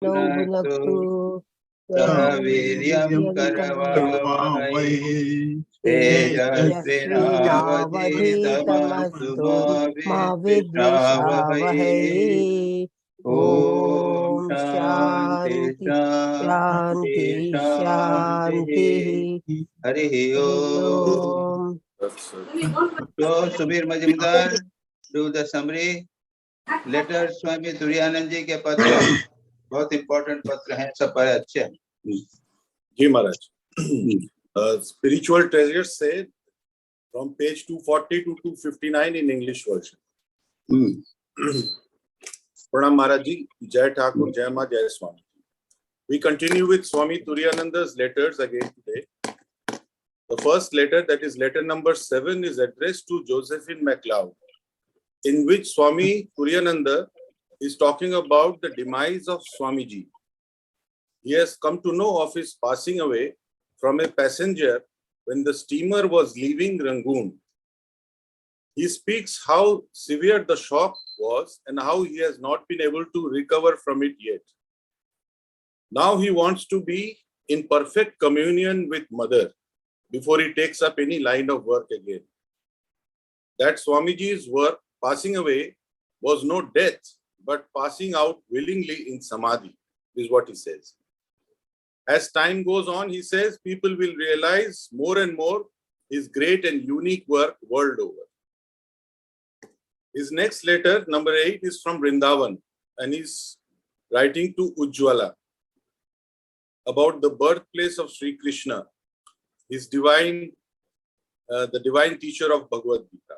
No भुनक्तु सह वीर्यं करवावहै तेजस्विनावधीतमस्तु मा विद्विषावहै। ओम शांति शांति शांति। हरि ओम। तो Subir Majumdar do the summary letter Swami Turananda ji के पत्र बहुत इंपॉर्टेंट पत्र हैं, सब बड़े अच्छे हैं। जी महाराज। Spiritual treasures say from page 240 to 259 in English version. Pranam Maharaj ji, Jai Thakur, Jai Ma, Jai Swami. We continue with Swami Turiyananda's letters again today. The first letter, that is letter number 7, is addressed to Josephine MacLeod, in which Swami Turiyananda is talking about the demise of Swamiji. He has come to know of his passing away from a passenger when the steamer was leaving Rangoon. He speaks how severe the shock was and how he has not been able to recover from it yet. Now he wants to be in perfect communion with Mother before he takes up any line of work again. That Swamiji's work, passing away, was no death, but passing out willingly in Samadhi, is what he says. As time goes on, he says, people will realize more and more his great and unique work world over. His next letter, number 8, is from Vrindavan, and he's writing to Ujjwala about the birthplace of Sri Krishna, his divine, the divine teacher of Bhagavad Gita.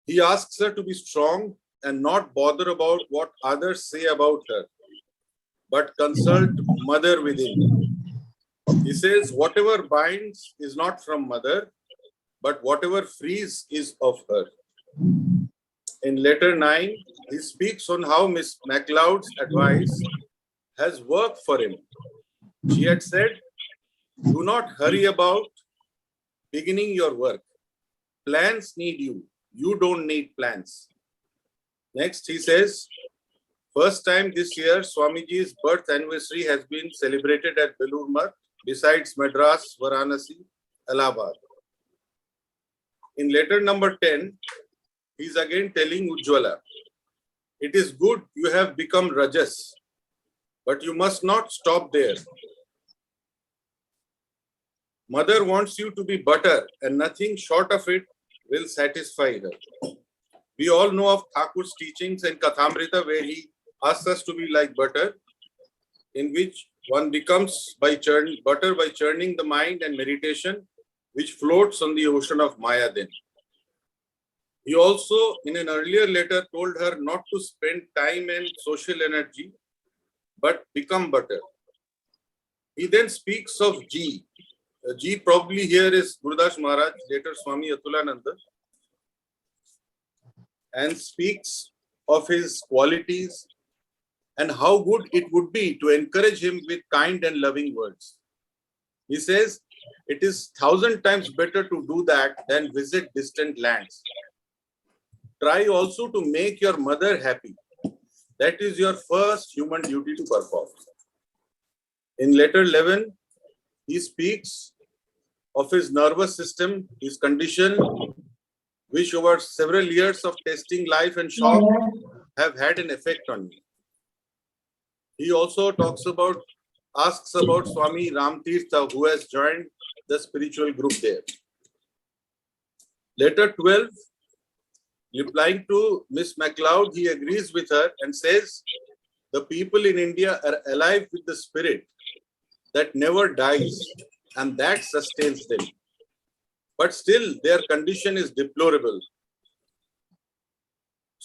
He asks her to be strong and not bother about what others say about her, but consult Mother within. He says, whatever binds is not from Mother, but whatever frees is of her. In letter 9, he speaks on how Miss MacLeod's advice has worked for him. She had said, do not hurry about beginning your work. Plans need you. You don't need plans. Next, he says, first time this year, Swamiji's birth anniversary has been celebrated at Belur Math, besides Madras, Varanasi, Allahabad. In letter number 10, he is again telling Ujjwala, it is good you have become Rajas, but you must not stop there. Mother wants you to be butter, and nothing short of it will satisfy her. We all know of Thakur's teachings in Kathamrita, where he asks us to be like butter, in which one becomes butter by churning the mind and meditation, which floats on the ocean of Maya then. He also, in an earlier letter, told her not to spend time and social energy, but become butter. He then speaks of G. G probably here is Gurudas Maharaj, later Swami Atulananda, and speaks of his qualities and how good it would be to encourage him with kind and loving words. He says, it is 1,000 times better to do that than visit distant lands. Try also to make your mother happy. That is your first human duty to perform. In letter 11, he speaks of his nervous system, his condition, which over several years of testing life and shock have had an effect on me. He also asks about Swami Ramtirtha, who has joined the spiritual group there. Letter 12, replying to Miss MacLeod, he agrees with her and says, the people in India are alive with the spirit that never dies and that sustains them. But still, their condition is deplorable.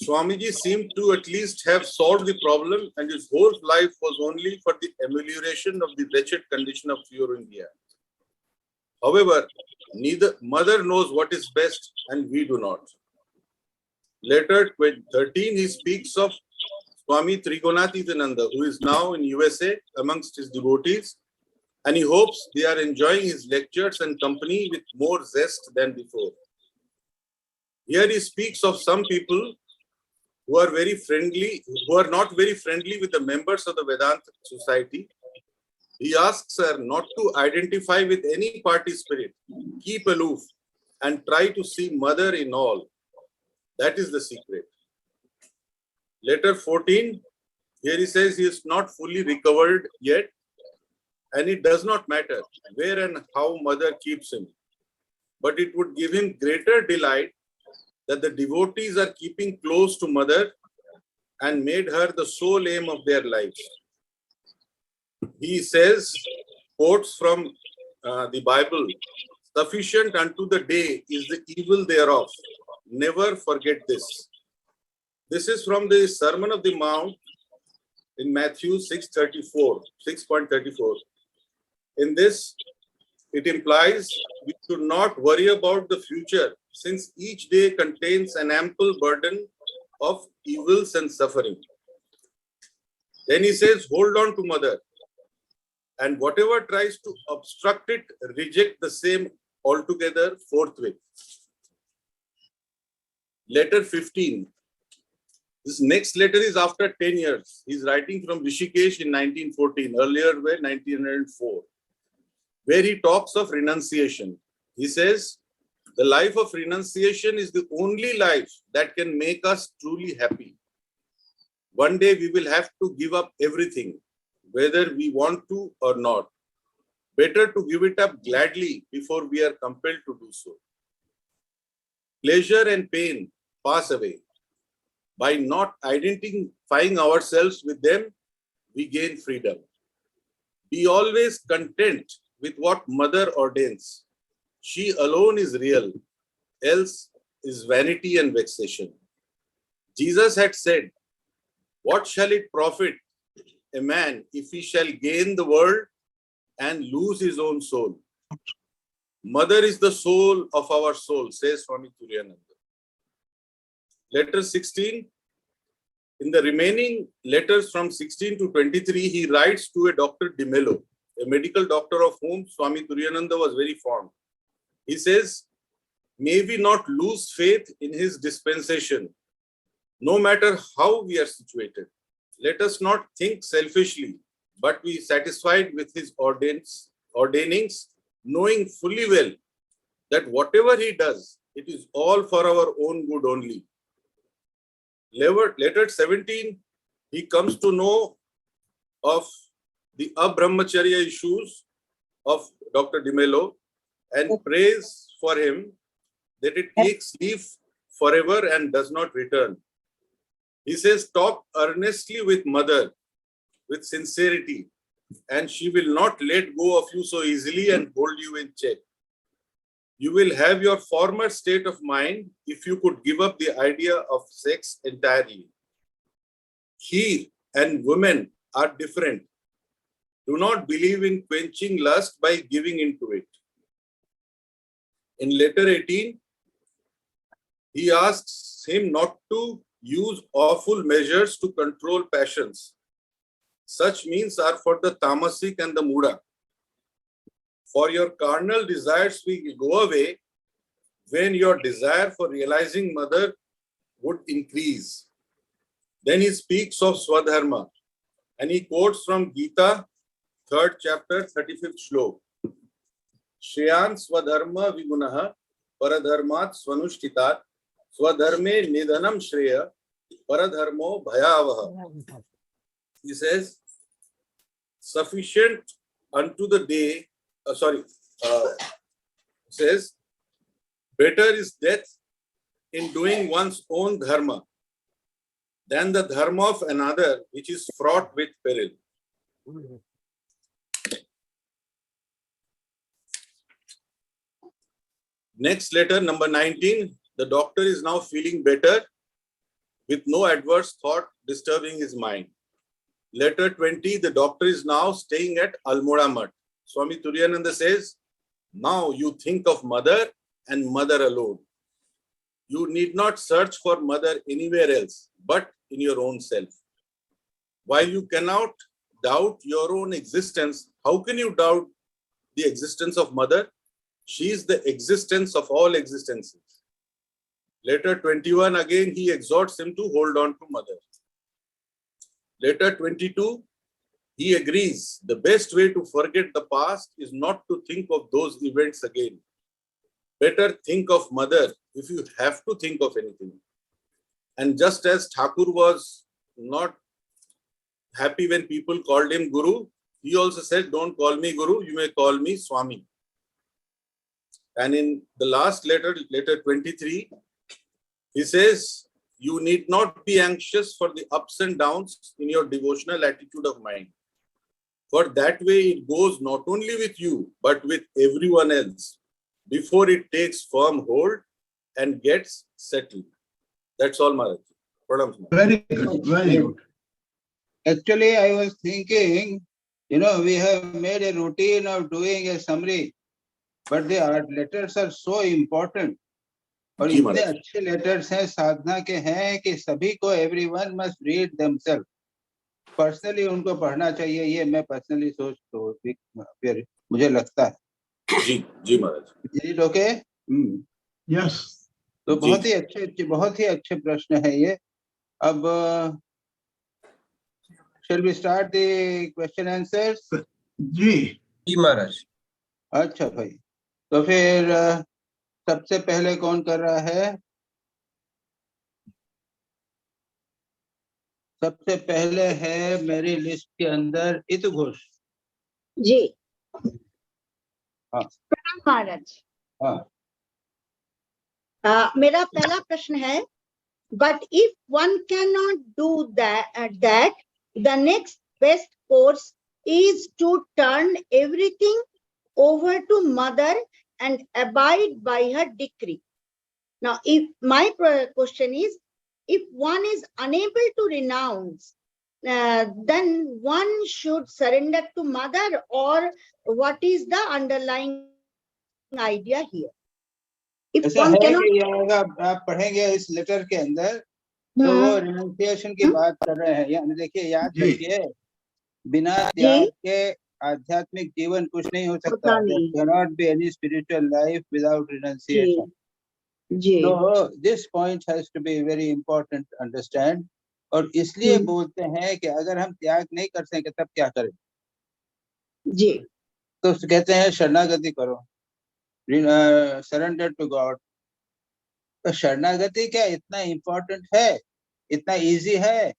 Swamiji seemed to at least have solved the problem, and his whole life was only for the amelioration of the wretched condition of pure India. However, neither Mother knows what is best, and we do not. Letter 13, he speaks of Swami Trigunatityananda, who is now in USA amongst his devotees, and he hopes they are enjoying his lectures and company with more zest than before. Here he speaks of some people who are not very friendly with the members of the Vedanta society. He asks her not to identify with any party spirit, keep aloof, and try to see mother in all. That is the secret. Letter 14, here he says he is not fully recovered yet, and it does not matter where and how mother keeps him, but it would give him greater delight that the devotees are keeping close to mother and made her the sole aim of their lives. He says, quotes from the Bible, sufficient unto the day is the evil thereof. Never forget this. This is from the Sermon of the Mount in Matthew 6.34. In this, it implies we should not worry about the future, since each day contains an ample burden of evils and suffering. Then he says, hold on to mother, and whatever tries to obstruct it, reject the same altogether forthwith. Letter 15. This next letter is after 10 years. He's writing from Rishikesh in 1914, earlier were 1904, where he talks of renunciation. He says, the life of renunciation is the only life that can make us truly happy. One day we will have to give up everything, whether we want to or not. Better to give it up gladly before we are compelled to do so. Pleasure and pain pass away. By not identifying ourselves with them, we gain freedom. Be always content with what mother ordains. She alone is real, else is vanity and vexation. Jesus had said, what shall it profit a man if he shall gain the world and lose his own soul? Mother is the soul of our soul, says Swami Turiyananda. Letter 16. In the remaining letters from 16 to 23, he writes to a Dr. De Mello, a medical doctor of whom Swami Turiyananda was very fond. He says, may we not lose faith in his dispensation, no matter how we are situated. Let us not think selfishly, but be satisfied with his ordainings, knowing fully well that whatever he does, it is all for our own good only. Letter 17, he comes to know of the Abrahmacharya issues of Dr. De Mello and prays for him that it takes leave forever and does not return. He says, talk earnestly with mother, with sincerity, and she will not let go of you so easily and hold you in check. You will have your former state of mind if you could give up the idea of sex entirely. He and women are different. Do not believe in quenching lust by giving into it. In letter 18, he asks him not to use awful measures to control passions. Such means are for the tamasic and the muda. For your carnal desires will go away when your desire for realizing mother would increase. Then he speaks of Swadharma, and he quotes from Gita, 3rd chapter, 35th shlok. Shreyan Swadharma Vigunaha Paradharmat Swanushthitat Swadharme Nidhanam Shreya Paradharmo Bhayavaha. He says, sufficient unto the day, says, better is death in doing one's own dharma than the dharma of another, which is fraught with peril. Next letter, number 19, the doctor is now feeling better with no adverse thought disturbing his mind. Letter 20, the doctor is now staying at Almora Mutt. Swami Turiyananda says, now you think of mother and mother alone. You need not search for mother anywhere else, but in your own self. While you cannot doubt your own existence, how can you doubt the existence of mother? She is the existence of all existences. Letter 21 again he exhorts him to hold on to mother. Letter 22 he agrees the best way to forget the past is not to think of those events again. Better think of mother if you have to think of anything. And just as Thakur was not happy when people called him Guru, he also said, don't call me Guru, you may call me Swami. And in the last letter, letter 23, he says, you need not be anxious for the ups and downs in your devotional attitude of mind. For that way it goes not only with you, but with everyone else before it takes firm hold and gets settled. That's all, Maharaj. Pranam. Very good, very good. Actually, I was thinking, we have made a routine of doing a summary, but the letters are so important. और जी, इतने महाराज। अच्छे letters हैं साधना के हैं कि सभी को everyone must read themselves. Personally उनको पढ़ना चाहिए, ये मैं पर्सनली फिर मुझे लगता है। जी महाराज। Is it okay? Yes. तो बहुत ही अच्छे प्रश्न है ये। अब shall we start the question answers? जी महाराज। अच्छा भाई, तो फिर सबसे पहले कौन कर रहा है? सबसे पहले है मेरी लिस्ट के अंदर इतु घोष जी। हाँ महाराज। हाँ। मेरा पहला प्रश्न है, but if one cannot do that the next best course is to turn everything over to mother and abide by her decree. Now, if my question is, if one is unable to renounce, then one should surrender to mother, or what is the underlying idea here? If ऐसा one है cannot, कि आप पढ़ेंगे इस letter के अंदर तो वो रिनंसिएशन की बात कर रहे हैं। यानी देखिए, याद रखिए, बिना त्याग के आध्यात्मिक जीवन कुछ नहीं हो सकता। There cannot be any spiritual life without renunciation. So this point has to be very important to understand. और इसलिए बोलते हैं कि अगर हम त्याग नहीं कर सकें तब क्या करें? जी। तो कहते हैं शरणागति करो, सरेंडर टू गॉड। तो शरणागति क्या इतना इम्पोर्टेंट है, इतना इजी है?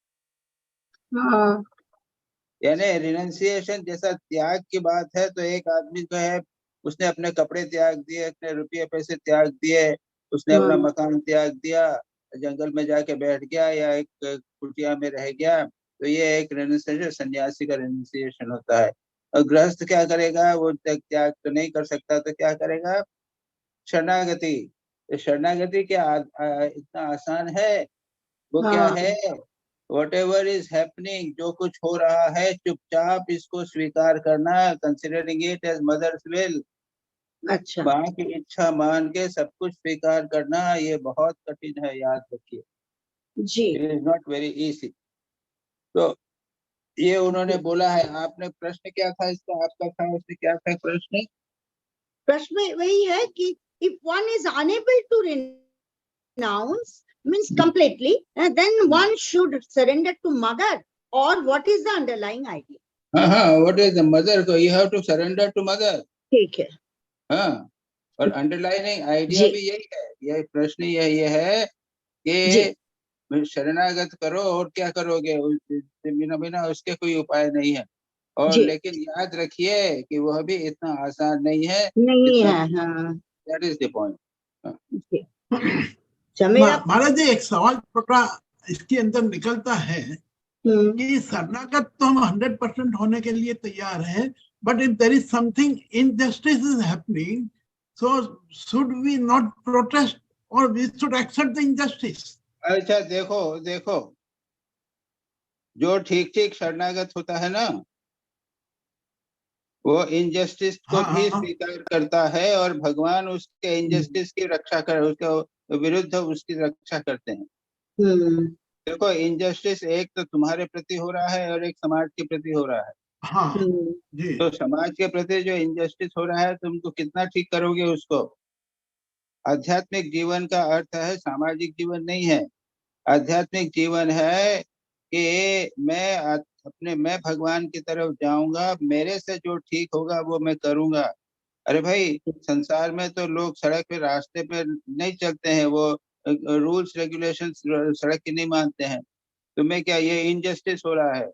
यानी रिनंसिएशन जैसा त्याग की बात है, तो एक आदमी जो है उसने अपने कपड़े त्याग दिए, अपने रुपये पैसे त्याग दिए, उसने अपना मकान त्याग दिया, जंगल में जाके बैठ गया या एक कुटिया में रह गया, तो ये एक रिनंसिएशन, सन्यासी का रिनंसिएशन होता है। और गृहस्थ क्या करेगा? वो त्याग तो नहीं कर सकता, तो क्या करेगा? शरणागति। तो शरणागति क्या इतना आसान है? वो क्या है? Whatever is happening, जो कुछ हो रहा है, चुपचाप इसको स्वीकार करना, considering it as mother's will. अच्छा। माँ की इच्छा मान के सब कुछ स्वीकार करना, ये बहुत कठिन है, याद रखिए। जी। It is not very easy. तो ये उन्होंने बोला है। आपने प्रश्न क्या था इसका? आपका था उसने क्या था प्रश्न? प्रश्न वही है कि if one is unable to renounce, means completely, then one should surrender to mother, or what is the underlying idea? What is the mother? So you have to surrender to mother. ठीक है। हाँ, और underlining idea भी यही है। ये प्रश्न ये है कि शरणागत करो और क्या करोगे? बिना उसके कोई उपाय नहीं है। और लेकिन याद रखिए कि वह भी इतना आसान नहीं है। That is the point. महाराज जी, एक सवाल छोटा इसके अंदर निकलता है कि शरणागत तो हम 100% होने के लिए तैयार हैं, but if there is something injustice is happening, so should we not protest or we should accept the injustice? अच्छा देखो, जो ठीक शरणागत होता है ना, वो इनजस्टिस को भी स्वीकार करता है और भगवान उसके इनजस्टिस की रक्षा कर, उसके विरुद्ध उसकी रक्षा करते हैं। देखो, इनजस्टिस एक तो तुम्हारे प्रति हो रहा है और एक समाज के प्रति हो रहा है। तो समाज के प्रति जो इनजस्टिस हो रहा है, तुमको कितना ठीक करोगे उसको? आध्यात्मिक जीवन का अर्थ है सामाजिक जीवन नहीं है। आध्यात्मिक जीवन है कि मैं भगवान की तरफ जाऊंगा, मेरे से जो ठीक होगा वो मैं करूंगा। अरे भाई, संसार में तो लोग सड़क पे रास्ते पे नहीं चलते हैं, वो रूल्स रेगुलेशन सड़क की नहीं मानते हैं। तुम्हें क्या ये इनजस्टिस हो रहा है?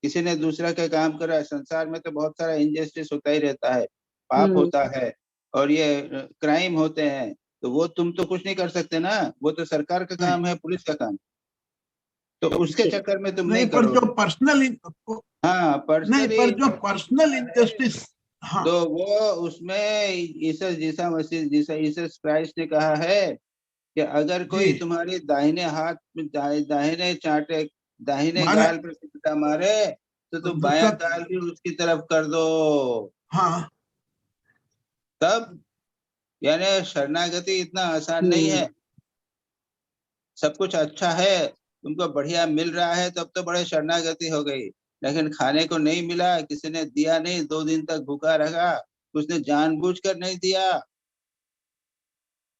किसी ने दूसरा का काम करा है। संसार में तो बहुत सारा इनजस्टिस होता ही रहता है, पाप होता है और ये क्राइम होते हैं। तो वो तुम तो कुछ नहीं कर सकते ना, वो तो सरकार का काम है, पुलिस का काम। तो उसके चक्कर में तुम नहीं, नहीं पर जो करोगे। पर्सनल हाँ, नहीं, पर्सनली पर जो पर्सनल इंजस्टिस, हाँ, तो वो उसमें जीसस क्राइस्ट ने कहा है कि अगर कोई जी, तुम्हारे दाहिने हाथ में दाहिने मारे गाल पर चिमटा मारे तो तो तुम बायां दूसरा, गाल भी उसकी तरफ कर दो। हाँ, तब यानी शरणागति इतना आसान नहीं है। सब कुछ अच्छा है, तुमको बढ़िया मिल रहा है, तब तो बड़े शरणागति हो गई। लेकिन खाने को नहीं मिला, किसी ने दिया नहीं, 2 दिन तक भूखा रहा, उसने जानबूझकर नहीं दिया,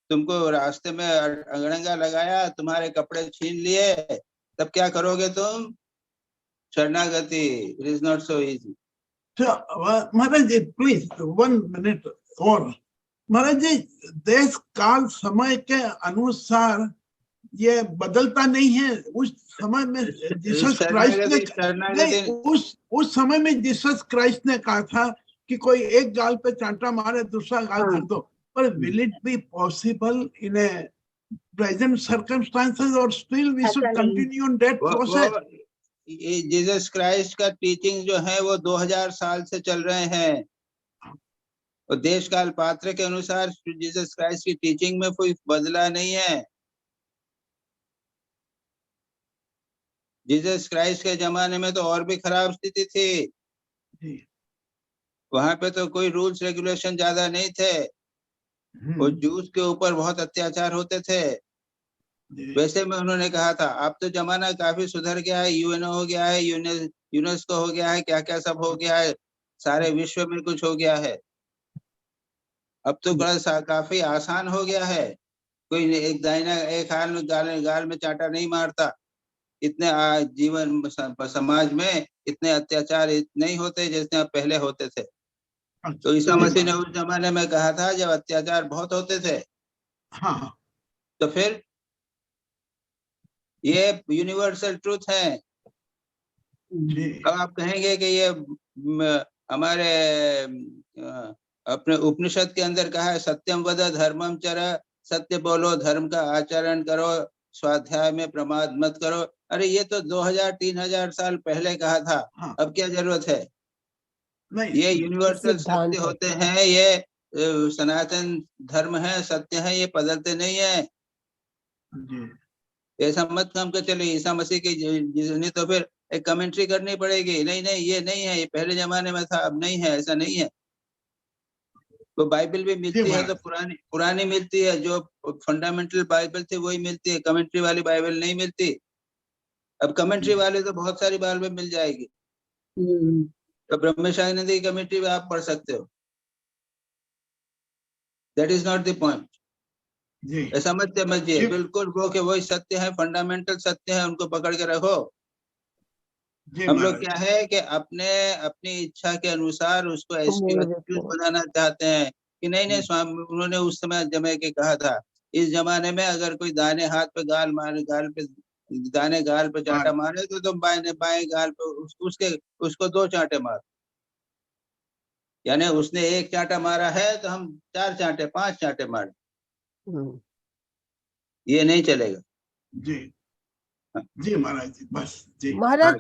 तुमको रास्ते में अड़ंगा लगाया, तुम्हारे कपड़े छीन लिए, तब क्या करोगे तुम? शरणागति। It is not so easy. Maharaj ji please 1 minute और। महाराज जी, देश काल समय के अनुसार ये बदलता नहीं है। उस समय में जीसस क्राइस्ट ने नहीं, उस समय में जीसस क्राइस्ट ने कहा था कि कोई एक गाल पे चांटा मारे दूसरा गाल धर दो, पर will it be possible in a present circumstances और still we should continue on that process? Jesus Christ का टीचिंग जो है वो 2000 साल से चल रहे हैं, और देश काल पात्र के अनुसार जीसस क्राइस्ट की टीचिंग में कोई बदला नहीं है। जीसस क्राइस्ट के जमाने में तो और भी खराब स्थिति थी। वहां पे तो कोई रूल्स रेगुलेशन ज्यादा नहीं थे, और जूस के ऊपर बहुत अत्याचार होते थे। वैसे में उन्होंने कहा था अब तो जमाना काफी सुधर गया है, यूएनओ हो गया है, यूनेस्को हो गया है, क्या क्या सब हो गया है, सारे विश्व में कुछ हो गया है। अब तो काफी आसान हो गया है, कोई एक गाल में चांटा नहीं मारता। इतने जीवन समाज में इतने अत्याचार नहीं होते जैसे अब पहले होते थे। तो ईसा मसीह ने उस जमाने में कहा था जब अत्याचार बहुत होते थे। हाँ, तो फिर ये यूनिवर्सल ट्रूथ है। अब आप कहेंगे कि ये हमारे अपने उपनिषद के अंदर कहा है सत्यम वद धर्मम चर, सत्य बोलो, धर्म का आचरण करो, स्वाध्याय में प्रमाद मत करो। अरे ये तो 2000-3000 साल पहले कहा था। हाँ, अब क्या जरूरत है? नहीं, ये यूनिवर्सल सत्य होते हैं, ये सनातन धर्म है, सत्य है, ये बदलते नहीं है। ऐसा मत काम कर चले ईसा मसीह की नहीं तो फिर एक कमेंट्री करनी पड़ेगी, नहीं नहीं ये नहीं है, ये पहले जमाने में था, अब नहीं है, ऐसा नहीं है। तो बाइबल भी मिलती है तो पुरानी मिलती है, जो फंडामेंटल बाइबल थी वही मिलती है, कमेंट्री वाली बाइबल नहीं मिलती। अब कमेंट्री वाले तो बहुत सारी बाइबल मिल जाएगी, तो ब्रह्मशाही की कमेंट्री भी आप पढ़ सकते हो। That is not the point. ऐसा मत समझिए, बिल्कुल वो के वही सत्य है, फंडामेंटल सत्य है, उनको पकड़ के रखो। हम लोग क्या है कि अपनी इच्छा के अनुसार उसको एक्सक्यूज बनाना चाहते हैं कि नहीं नहीं स्वामी, उन्होंने उस समय जमे के कहा था, इस जमाने में अगर कोई दाहिने हाथ पे गाल मारे, दाहिने गाल पे चांटा मारे तो तुम बाएं गाल पे उसको 2 चांटे मार। यानी उसने 1 चांटा मारा है तो हम 4 चांटे 5 चांटे मारे, ये नहीं चलेगा। जी महाराज जी, बस जी महाराज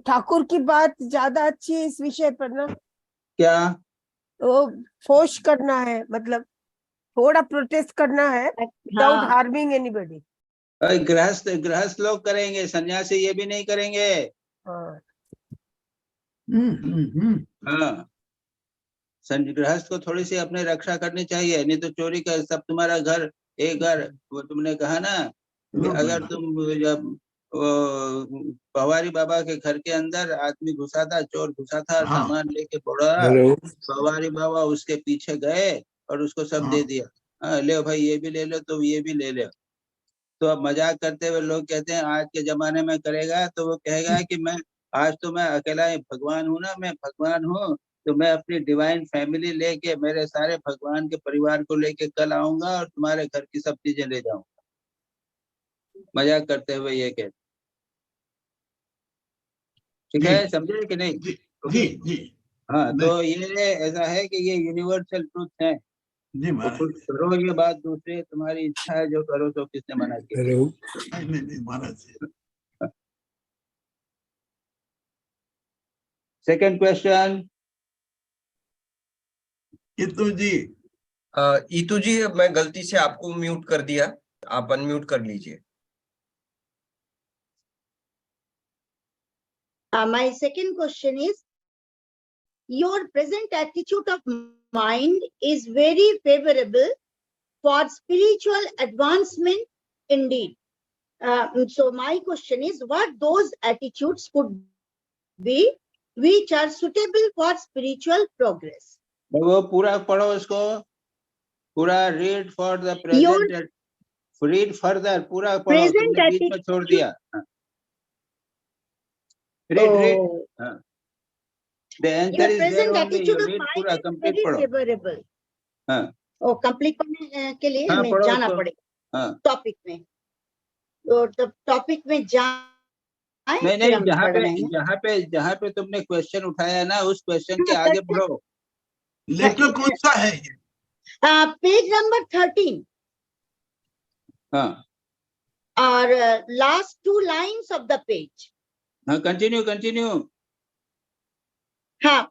ठाकुर की बात ज्यादा अच्छी है इस विषय पर ना। क्या तो फोर्स करना है, मतलब थोड़ा प्रोटेस्ट करना है विदाउट हार्मिंग एनीबॉडी। गृहस्थ लोग करेंगे, सन्यासी ये भी नहीं करेंगे। हाँ, गृहस्थ को थोड़ी सी अपनी रक्षा करनी चाहिए, नहीं तो चोरी कर सब तुम्हारा घर एक घर। वो तुमने कहा ना कि अगर तुम जब पवारी बाबा के घर के अंदर आदमी घुसा था, चोर घुसा था, सामान लेके बोला, पवारी बाबा उसके पीछे गए और उसको सब दे दिया। हाँ ले भाई ये भी ले लो, तुम ये भी ले लो। तो अब मजाक करते हुए लोग कहते हैं आज के जमाने में करेगा तो वो कहेगा कि मैं आज तो मैं अकेला ही भगवान हूँ ना, मैं भगवान हूँ, तो मैं अपनी डिवाइन फैमिली लेके, मेरे सारे भगवान के परिवार को लेके कल आऊंगा और तुम्हारे घर की सब चीजें ले जाऊंगा। मजाक करते हुए ये कहते, ठीक जी है, समझे कि नहीं? जी जी जी हाँ, नहीं, तो ये ऐसा है कि ये यूनिवर्सल ट्रूथ है। जी तो महाराज कुछ करो ये बात दूसरे, तुम्हारी इच्छा है जो करो, तो किसने मना किया? नहीं नहीं महाराज जी। Second question. इतु जी ईतू जी, मैं गलती से आपको म्यूट कर दिया, आप अनम्यूट कर लीजिए। My second question is, your present attitude of mind is very favorable for spiritual advancement indeed. So my question is, what those attitudes could be which are suitable for spiritual progress? वो पूरा पढ़ो इसको, पूरा read for the Your present, read further, पूरा पढ़ो, present तुमने बीच में छोड़ attitude. दिया। Read read, Oh, the answer your is there present only, attitude you of read mind पूरा is कंप्लीट very पढ़ो। favorable. हाँ Oh, complete करने के लिए हाँ हमें पढ़ो जाना उसको। पड़ेगा हाँ टॉपिक में। तो टॉपिक में जाए नहीं फिर नहीं, हम पढ़ रहे हैं। जहाँ पे तुमने क्वेश्चन उठाया ना, उस क्वेश्चन के आगे पढ़ो। लेटर कौन सा है ये? पेज नंबर 13 हाँ और last 2 lines of the page. हाँ, कंटिन्यू कंटिन्यू। हाँ,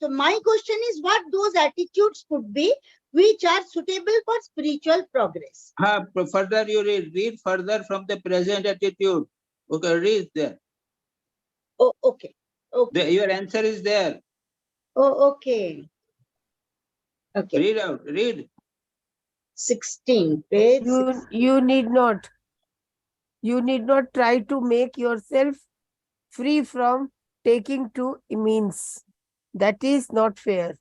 so my question is, what those attitudes could be which are suitable for spiritual progress? हाँ, further you read further from the present attitude. Okay, read there. Oh, okay. Okay. Your answer is there. Oh, okay. Okay. Read out, read. 16 page. You need not try to make yourself free from taking to means. That is not fair.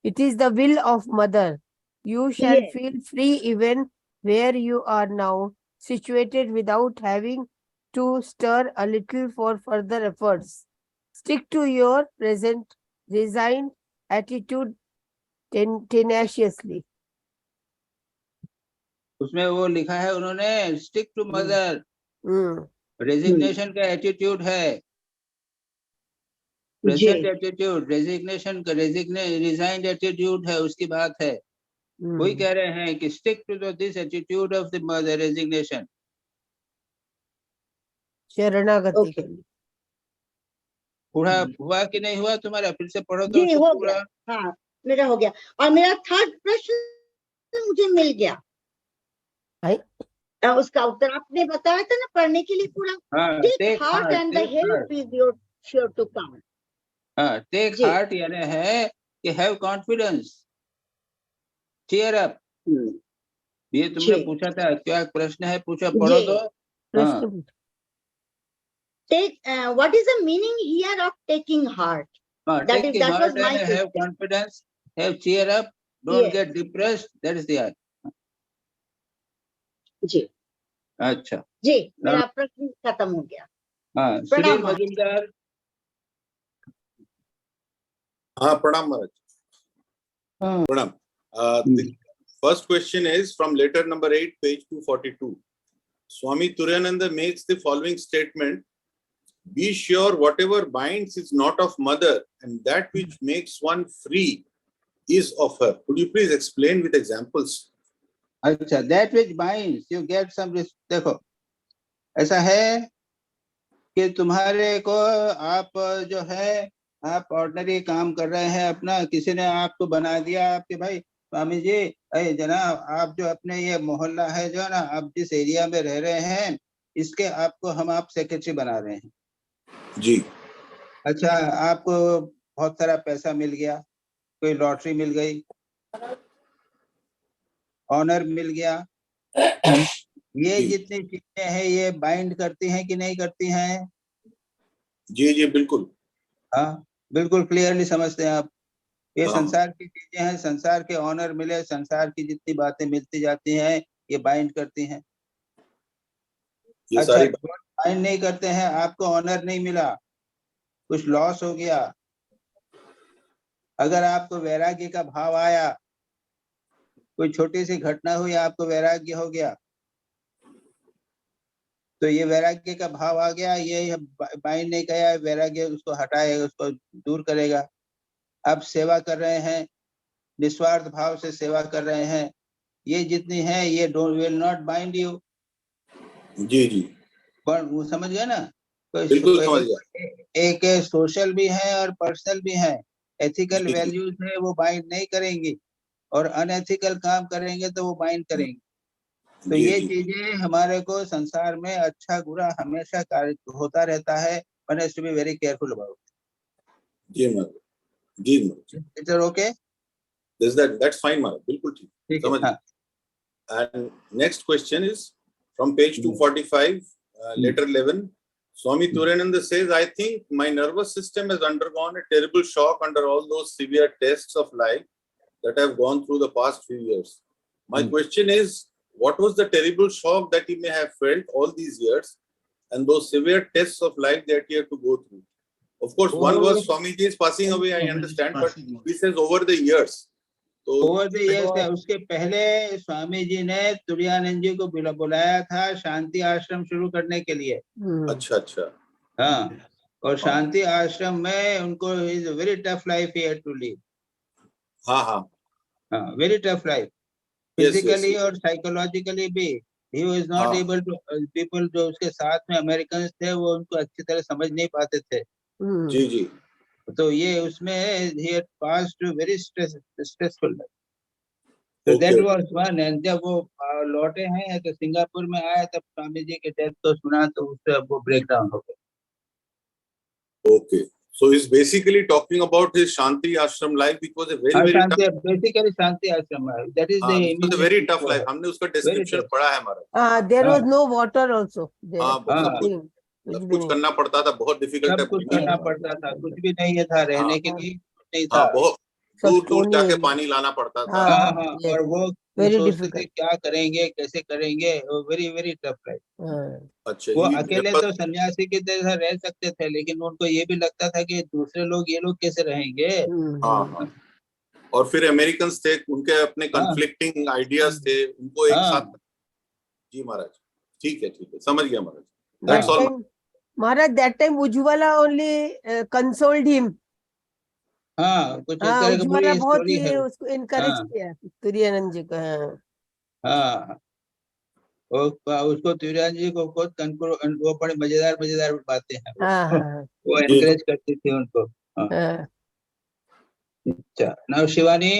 It is the will of mother. You shall Yes. feel free even where you are now situated without having to stir a little for further efforts. Stick to your present resigned attitude tenaciously. उसमें वो लिखा है उन्होंने, stick to mother, Hmm. Resignation का attitude है, present attitude, resignation का resigned attitude है, उसकी बात है। वही कह रहे हैं कि stick to this attitude of the mother, resignation. शरणागति Okay. पूरा हुआ कि नहीं हुआ तुम्हारा? फिर से पढ़ो तो जी उसको हो पूरा। गया। हाँ, मेरा हो गया। और मेरा थर्ड प्रश्न मुझे मिल गया। उसका उत्तर आपने बताया था ना पढ़ने के लिए पूरा। हाँ, Take heart and the help is your sure to come. हाँ, टेक जी। हार्ट यानी है कि हैव कॉन्फिडेंस, चीयर अप। ये तुमने जी। पूछा था, क्या प्रश्न है पूछा, पढ़ो जी। तो। प्रश्न Take, what is the meaning here of taking heart? That was my have question. confidence, have cheer up, don't Yes. get depressed, that is the answer. जी अच्छा, जी, मेरा प्रश्न खत्म हो गया। हाँ, प्रणाम सुनील मजूमदार। हाँ, Pranam Maharaj. Pranam. The first question is from letter number 8, page 242. Swami Turiyananda makes the following statement: be sure whatever binds is not of mother, and that which makes one free is of her. Could you please explain with examples? अच्छा, that which binds, you get some देखो, ऐसा है कि तुम्हारे को, आप जो है, आप ऑर्डिनरी काम कर रहे हैं अपना, किसी ने आपको बना दिया आपके भाई स्वामी जी, अरे जनाब आप जो अपने ये मोहल्ला है जो ना, आप जिस एरिया में रह रहे हैं, इसके आपको हम आप सेक्रेटरी बना रहे हैं जी। अच्छा, आपको बहुत सारा पैसा मिल गया, कोई लॉटरी मिल गई, ऑनर मिल गया, ये जितनी चीजें हैं ये बाइंड करती हैं कि नहीं करती हैं? जी जी बिल्कुल। हाँ, बिल्कुल क्लियरली समझते हैं आप। ये हाँ। संसार की चीजें हैं, संसार के ऑनर मिले, संसार की जितनी बातें मिलती जाती हैं ये बाइंड करती हैं। ये अच्छा, सारी बाइंड नहीं करते हैं, आपको ऑनर नहीं मिला, कुछ लॉस हो गया, अगर आपको वैराग्य का भाव आया, कोई छोटी सी घटना हुई, आपको वैराग्य हो गया, तो ये वैराग्य का भाव आ गया, ये बाइंड नहीं किया, वैराग्य उसको हटाएगा, उसको दूर करेगा। आप सेवा कर रहे हैं, निस्वार्थ भाव से सेवा कर रहे हैं, ये जितनी है ये विल नॉट बाइंड यू। जी जी पर वो समझ गए ना, बिल्कुल समझ गया। एक सोशल भी है और पर्सनल भी है। एथिकल जी, जी। वैल्यूज है वो बाइंड नहीं करेंगी, और अनएथिकल काम करेंगे तो वो बाइंड करेंगे। तो जी ये जी चीजें हमारे को संसार में अच्छा बुरा हमेशा कार्य होता रहता है, one has to be very careful about. Ji Maharaj, ji Maharaj, it's okay, that's fine Maharaj, बिल्कुल ठीक, ठीक है। समझ हाँ, And next question is from page 245, letter 11. Swami Turiyananda says, I think my nervous system has undergone a terrible shock under all those severe tests of life that I have gone through the past few years. My question is, what was the terrible shock that you may have felt all these years and those severe tests of life that you have to go through? Of course, one was Swamiji is passing away, I understand, but he says over the years. Over the years है। उसके पहले स्वामी जी ने तुरानंद जी को बुलाया था शांति आश्रम शुरू करने के लिए। अच्छा अच्छा, हाँ, और शांति आश्रम में उनको is very tough life he had to live. हाँ हाँ, very tough life, yes, physically yes. और साइकोलॉजिकली भी। ही वाज नॉट हाँ। एबल टू, पीपल जो उसके साथ में अमेरिकन थे वो उनको अच्छी तरह समझ नहीं पाते थे। जी जी, तो ये उसमें he had passed a very stressful life. तो Okay. that was one। And जब वो लौटे हैं तो सिंगापुर में आए, तब स्वामी जी के डेथ को सुना तो उससे वो ब्रेक डाउन हो गए। Okay. So he's basically talking about his Shanti Ashram life, which was a very very tough, शांति, बेसिकली शांति आश्रम है, that is the which was a very tough life. हमने उसका description tough. पढ़ा है हमारा। There was no water also there. हाँ, सब कुछ करना पड़ता था, बहुत डिफिकल्ट सब कुछ करना पड़ता था, कुछ भी नहीं था रहने के लिए, नहीं था। हाँ, बहुत सब दूर दूर stony जाके area. पानी लाना पड़ता था। हाँ हाँ, yes. और वो Very सोचते थे difficult. क्या करेंगे, कैसे करेंगे, वो वेरी वेरी टफ लाइफ। अच्छा, वो ये अकेले तो सन्यासी की तरह रह सकते थे, लेकिन उनको ये भी लगता था कि दूसरे लोग, ये लोग कैसे रहेंगे। हाँ हाँ, और फिर अमेरिकन थे, उनके अपने कन्फ्लिक्टिंग आइडियाज थे, उनको एक साथ। जी महाराज, ठीक है, समझ गया महाराज। That's all. Maharaj, that time Ujjwala only consoled him. हाँ, कुछ इस तरह की उज्ज्वला पूरी बहुत स्टोरी ही है। उसको इनकरेज किया तुरानंद जी को। हाँ, उसको तुरानंद जी को खुद वो बड़े मजेदार मजेदार बातें हैं वो एनकरेज करती थी उनको। अच्छा, नाउ शिवानी।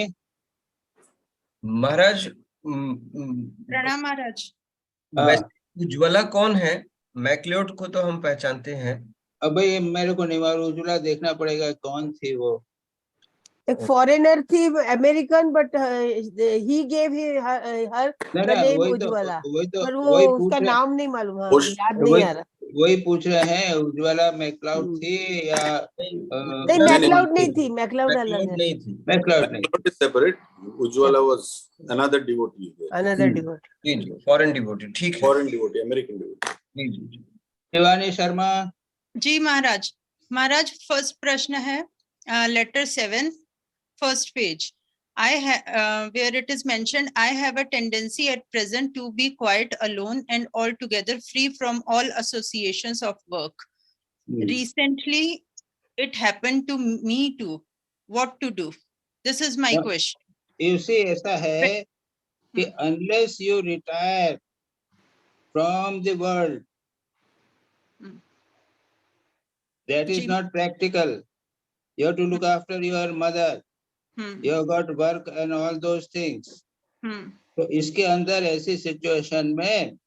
महाराज, प्रणाम महाराज। वैसे उज्ज्वला कौन है? मैक्लियोड को तो हम पहचानते हैं। अब भाई मेरे को नहीं मालूम, उज्ज्वला देखना पड़ेगा कौन थी वो। एक फॉरेनर थी, American, but he gave her the name Ujjwala, पर वो उसका नाम नहीं मालूम, याद नहीं आ रहा। वही पूछ रहे हैं, उज्ज्वला मैक्लाउड थी या नहीं, मैक्लाउड नहीं थी, मैक्लाउड अलग है। मैक्लाउड नहीं, separate. Ujjwala was another devotee, another devotee. Ji, foreign devotee, ठीक है, foreign devotee, American devotee. Ji ji. Shivani Sharma. Ji Maharaj. Maharaj, first प्रश्न है letter 7, first page. Where it is mentioned, I have a tendency at present to be quite alone and altogether free from all associations of work. Recently, it happened to me too. What to do? This is my question. You see, ऐसा है कि unless you retire from the world, that is not practical. You have to look after your mother. You have got work and all those things. तो इसके अंदर ऐसी situation में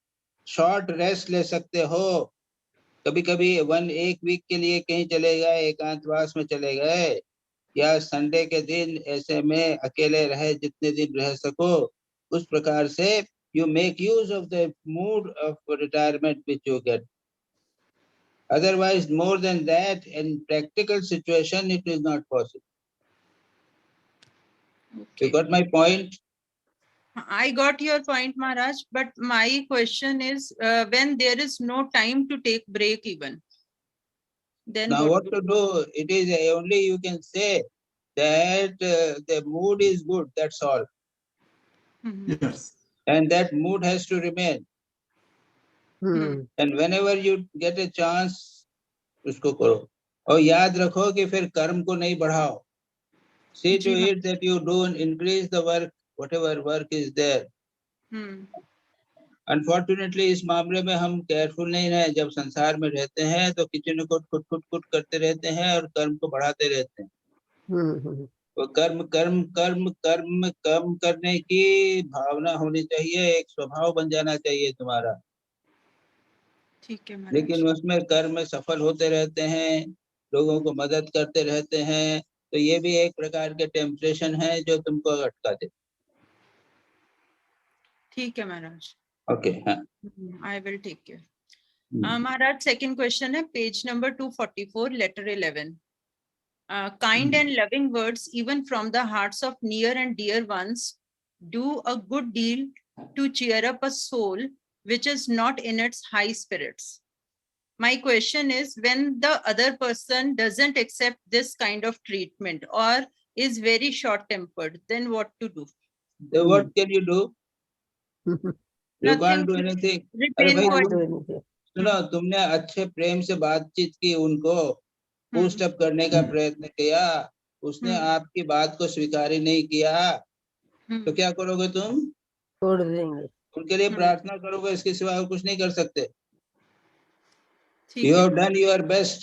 short rest ले सकते हो। कभी कभी एक वीक के लिए कहीं चले गए, एकांतवास में चले गए, या संडे के दिन ऐसे में अकेले रहे, जितने दिन रह सको उस प्रकार से you make use of the mood of retirement which you get. Otherwise, more than that, in practical situation, it is not possible. You got my point? I got your point, Maharaj, but my question is, when there is no time to take break even, then Now what? what to do? It is only you can say that the mood is good, that's all. Mhm. Yes. And that mood has to remain. Hmm. And whenever you get a chance, उसको करो. और याद रखो कि फिर कर्म को नहीं बढ़ाओ. See to ji, it that you don't increase the work, whatever work is there. Hmm, unfortunately इस मामले में हम केयरफुल नहीं रहे. जब संसार में रहते हैं तो किचन को खुट खुट खुट करते रहते हैं और कर्म को बढ़ाते रहते हैं. Hmm. वो कर्म कर्म कर्म कर्म कम करने की भावना होनी चाहिए. एक स्वभाव बन जाना चाहिए तुम्हारा. ठीक है महाराज. लेकिन उसमें कर्म में सफल होते रहते हैं, लोगों को मदद करते रहते हैं, तो ये भी एक प्रकार के टेम्पटेशन है जो तुमको अटका दे. ठीक है महाराज. ओके. हाँ. I will take care. Maharaj, second question है page number 244, letter 11. Kind and loving words, even from the hearts of near and dear ones, do a good deal to cheer up a soul which is not in its high spirits. My question is, when the other person doesn't accept this kind of treatment or is very short-tempered, then what to do? So what can you do? You can't Nothing. do anything. अरे Retain भाई Can't quiet. do anything. सुनो, तुमने अच्छे प्रेम से बातचीत की, उनको boost up करने का प्रयत्न किया, उसने आपकी बात को स्वीकार ही नहीं किया, तो क्या करोगे तुम? छोड़ देंगे. उनके लिए प्रार्थना करोगे, इसके सिवा और कुछ नहीं कर सकते. ठीक You है. have done your best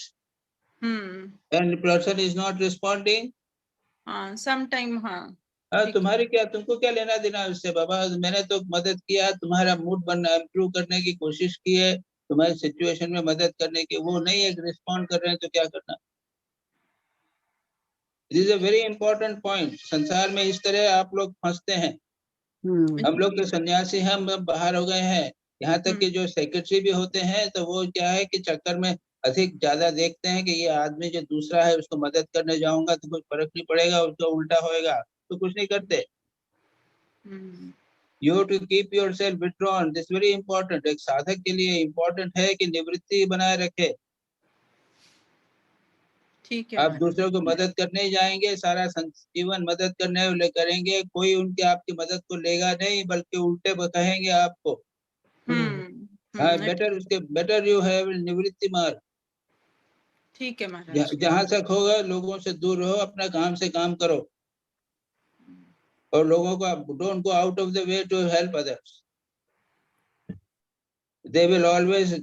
hmm, and the person is not responding. हाँ, sometime हाँ. ठीक है. तुम्हारी क्या, तुमको क्या लेना देना उससे? बाबा मैंने तो मदद किया, तुम्हारा मूड बनना इम्प्रूव करने की कोशिश की है, तुम्हारी सिचुएशन में मदद करने की, वो नहीं एक रिस्पॉन्ड कर रहे हैं, तो क्या करना? This is a very important point. संसार में इस तरह आप लोग फंसते हैं. हम लोग तो सन्यासी हैं, हम बाहर हो गए हैं. यहाँ तक कि जो सेक्रेटरी भी होते हैं तो वो क्या है कि चक्कर में अधिक ज्यादा देखते हैं कि ये आदमी जो दूसरा है उसको मदद करने जाऊंगा तो कुछ फर्क नहीं पड़ेगा, उसका उल्टा होएगा, तो कुछ नहीं करते. You have to keep yourself withdrawn. This is very important. एक साधक के लिए important है कि निवृत्ति बनाए रखे. ठीक है. आप दूसरों को मदद करने ही जाएंगे, सारा जीवन मदद करने करेंगे, कोई उनके आपकी मदद को लेगा नहीं, बल्कि उल्टे कहेंगे आपको. बेटर यू हैव निवृत्ति मार्ग. ठीक है महाराज. जहां तक होगा लोगों से दूर रहो, अपना काम से काम करो, और लोगों को don't go out of the way to help others. They will always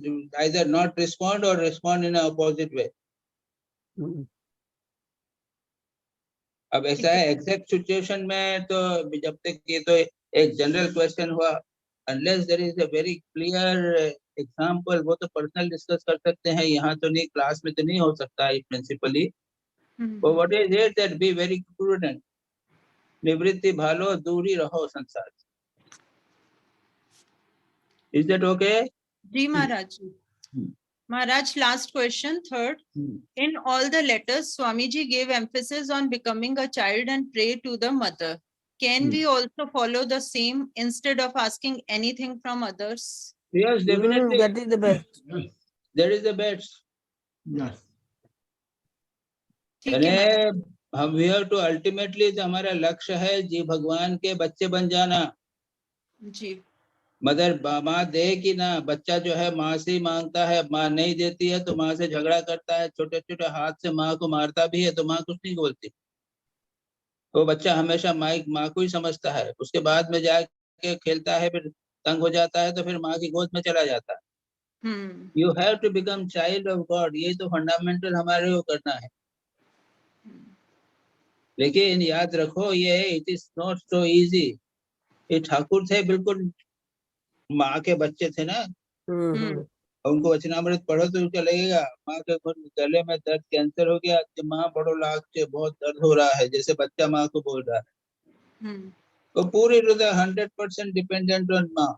either not respond or respond in an opposite way. अब ऐसा है एग्जैक्ट सिचुएशन में तो जब तक ये तो एक जनरल क्वेश्चन हुआ, unless there is a very clear example, वो तो पर्सनल डिस्कस कर सकते हैं, यहाँ तो नहीं, क्लास में तो नहीं हो सकता है प्रिंसिपली. वो what is it that be very prudent. निवृत्ति भालो, दूरी रहो संसार. Is that okay? Ji Maharaj. Maharaj, last question, third. In all the letters, Swamiji gave emphasis on becoming a child and pray to the mother. Can we also follow the same instead of asking anything from others? Yes, definitely. That is the best. That is the best. Yes. ठीक है महाराज. हम we have to ultimately, हमारा लक्ष्य है जी भगवान के बच्चे बन जाना. जी. मदर माँ दे कि ना, बच्चा जो है माँ से ही मांगता है, माँ नहीं देती है तो माँ से झगड़ा करता है, छोटे छोटे हाथ से माँ को मारता भी है तो माँ कुछ नहीं बोलती. वो बच्चा हमेशा माँ को ही समझता है. उसके बाद में जाके खेलता है, फिर तंग हो जाता है तो फिर माँ की गोद में चला जाता है. You have to become child of God. ये तो फंडामेंटल हमारे को करना है. लेकिन याद रखो, ये it is not so easy. ये ठाकुर थे, बिल्कुल माँ के बच्चे थे ना. उनको वचनामृत पढ़ो तो उनका लगेगा माँ के गले में दर्द, कैंसर हो गया, माँ बड़ो लाख से बहुत दर्द हो रहा है, जैसे बच्चा माँ को बोल रहा है. वो पूरी 100% डिपेंडेंट ऑन माँ.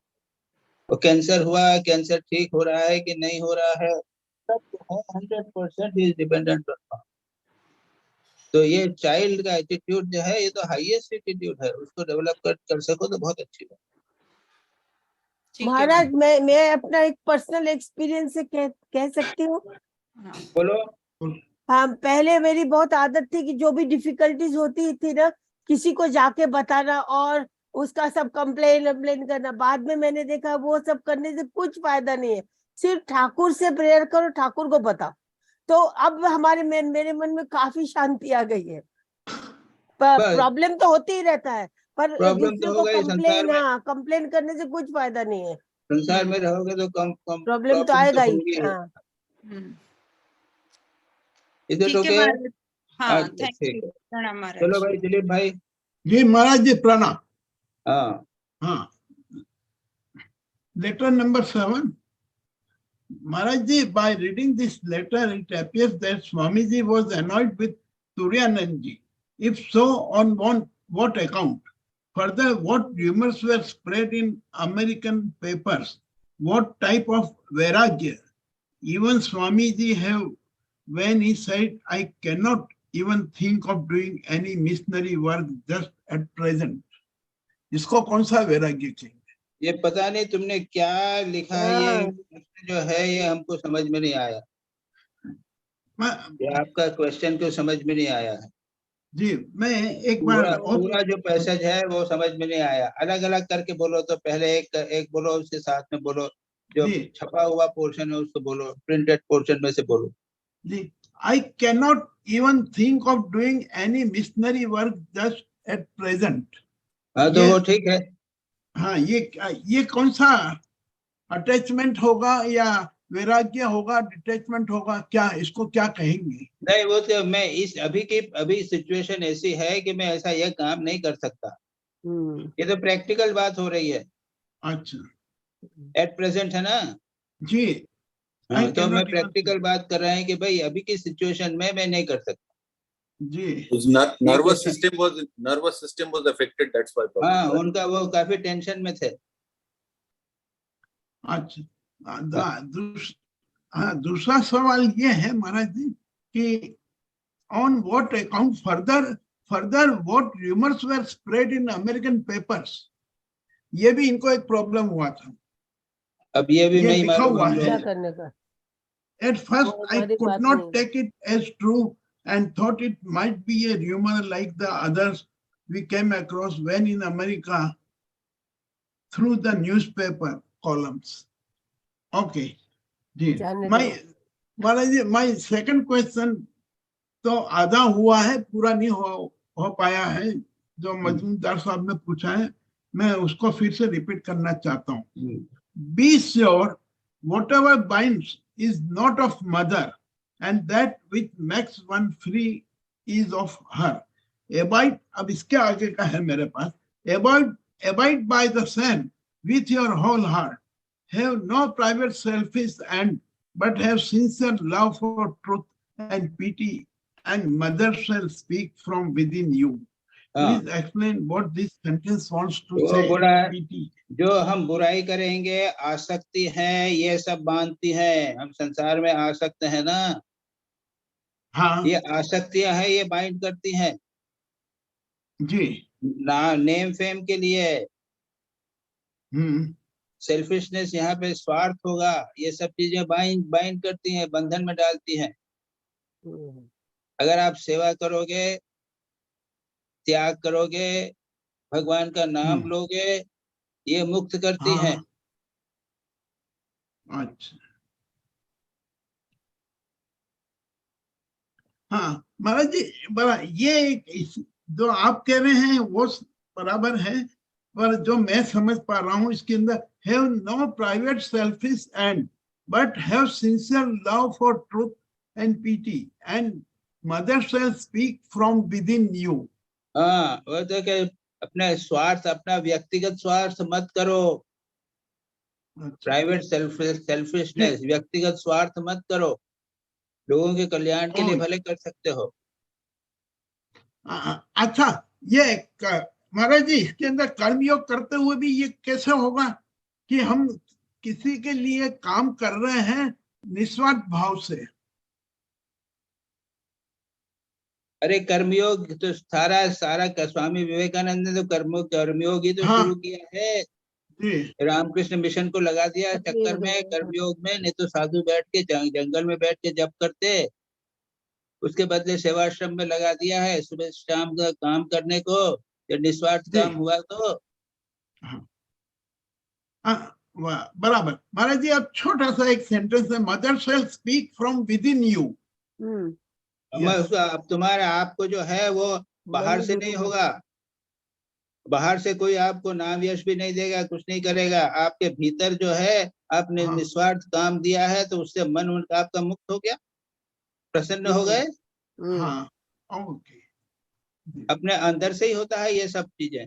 वो कैंसर हुआ, कैंसर ठीक हो रहा है कि नहीं हो रहा है, सब 100% इज डिपेंडेंट ऑन माँ. तो ये चाइल्ड का एटीट्यूड जो है ये तो हाईएस्ट एटीट्यूड है, उसको डेवलप कर सको तो बहुत अच्छी बात। ठीक है महाराज मैं अपना एक पर्सनल एक्सपीरियंस से कह सकती हूँ। हाँ, बोलो। हाँ, पहले मेरी बहुत आदत थी कि जो भी डिफिकल्टीज होती थी ना, किसी को जाके बताना और उसका सब कंप्लेन करना। बाद में मैंने देखा वो सब करने से कुछ फायदा नहीं है, सिर्फ ठाकुर से प्रेयर करो, ठाकुर को बताओ। तो अब मेरे मन में काफी शांति आ गई है। बस प्रॉब्लम तो होते ही रहता है, पर एक प्रॉब्लम दूसरे तो को होगा ही संसार में, कंप्लेन करने से कुछ फायदा नहीं है। संसार में रहोगे तो कम प्रॉब्लम तो प्रॉब्लम आएगा ही। होगी। हाँ, हम्म, इधर ठीक तो है क्या? महाराज। हाँ, अच्छा थैंक ठीक यू, है, प्रणाम महाराज। चलो भाई दिलीप भाई। जी महाराज जी प्रणाम। हाँ हाँ, letter number 7. Maharajji, by reading this letter, it appears that Swamiji was annoyed with Turiyanandji. If so, on what account? Further, what rumors were spread in American papers? What type of vairagya? Even Swamiji have, when he said, I cannot even think of doing any missionary work just at present. इसको कौन सा वैराग्य कहेंगे? ये पता नहीं तुमने क्या लिखा है, ये प्रश्न जो है ये हमको समझ में नहीं आया। ये आपका क्वेश्चन क्यों समझ में नहीं आया है? जी मैं एक बार पूरा जो पैसेज है वो समझ में नहीं आया। अलग अलग करके बोलो, तो पहले एक बोलो, उसके साथ में बोलो, जो जी छपा हुआ पोर्शन है उसको बोलो, प्रिंटेड पोर्शन में से बोलो। जी, I cannot even think of doing any missionary work just at present. हाँ तो ये- वो ठीक है। हाँ, ये कौन सा अटैचमेंट होगा या वैराग्य होगा, डिटैचमेंट होगा, क्या इसको क्या कहेंगे? नहीं वो तो मैं अभी सिचुएशन ऐसी है कि मैं ऐसा यह काम नहीं कर सकता। ये तो प्रैक्टिकल बात हो रही है, अच्छा एट प्रेजेंट है ना। जी, हाँ, I तो मैं cannot even प्रैक्टिकल बात कर रहे हैं कि भाई अभी की सिचुएशन में मैं नहीं कर सकता। जी His nervous system was affected. That's why. हाँ, उनका वो काफी टेंशन में थे। अच्छा, दूसरा सवाल ये है महाराज जी कि on what account further what rumors were spread in American papers? ये भी इनको एक प्रॉब्लम हुआ था। अब ये भी ये नहीं लिखा मालूम हुआ हम है। क्या लोग। करने का? At first, वो I हमारी could बात not नहीं। take it as true and thought it might be a rumor like the others we came across when in America through the newspaper columns. Okay. जी, जाने my दो। महाराज जी, my second question तो आधा हुआ है, पूरा नहीं हो पाया है। जो मजूमदार साहब ने पूछा है मैं उसको फिर से रिपीट करना चाहता हूँ। Be sure whatever binds is not of mother, and that which makes one free is of her. Abide, अब इसके आगे का है मेरे पास। Abide by the same with your whole heart. Have no private selfish end, but have sincere love for truth and pity, and mother shall speak from within you. हाँ, Please explain what this sentence wants to वो say. बोला Pity. जो हम बुराई करेंगे, आसक्ति है, ये सब बांधती हैं। हम संसार में आसक्त है ना, हाँ ये आसक्तियां है, ये बाइंड करती हैं जी, ना, नेम फेम के लिए। हम्म, सेल्फिशनेस, यहाँ पे स्वार्थ होगा, ये सब चीजें बाइंड करती हैं, बंधन में डालती हैं। अगर आप सेवा करोगे, त्याग करोगे, भगवान का नाम लोगे, ये मुक्त करती हैं। अच्छा, हाँ महाराज जी, जो आप कह रहे हैं वो बराबर है, पर जो मैं समझ पा रहा हूँ इसके अंदर have no private selfish end but have sincere love for truth and piety and mother shall speak from within you. हाँ, वो तो कि अपना स्वार्थ, अपना व्यक्तिगत स्वार्थ मत करो। प्राइवेट सेल्फिशनेस, व्यक्तिगत स्वार्थ मत करो। लोगों के कल्याण के लिए भले कर सकते हो। अच्छा, ये महाराज जी इसके अंदर कर्मयोग करते हुए भी ये कैसे होगा कि हम किसी के लिए काम कर रहे हैं निस्वार्थ भाव से? अरे कर्मयोग तो सारा सारा स्वामी विवेकानंद ने तो कर्मयोग ही तो हाँ। शुरू किया है। जी रामकृष्ण मिशन को लगा दिया चक्कर में कर्मयोग में। नहीं तो साधु बैठ के जंगल में बैठ के जप करते, उसके बदले सेवाश्रम में लगा दिया है सुबह शाम का काम करने को। जब निस्वार्थ जी। काम हुआ तो बराबर। महाराज जी अब छोटा सा एक सेंटेंस है, mother shall speak from within you. अब तुम्हारा आपको जो है वो बाहर से नहीं होगा, बाहर से कोई आपको नाम यश भी नहीं देगा, कुछ नहीं करेगा। आपके भीतर जो है आपने हाँ। निस्वार्थ काम दिया है तो उससे मन आपका मुक्त हो गया, प्रसन्न हो गए। हाँ ओके। अपने अंदर से ही होता है ये सब चीजें।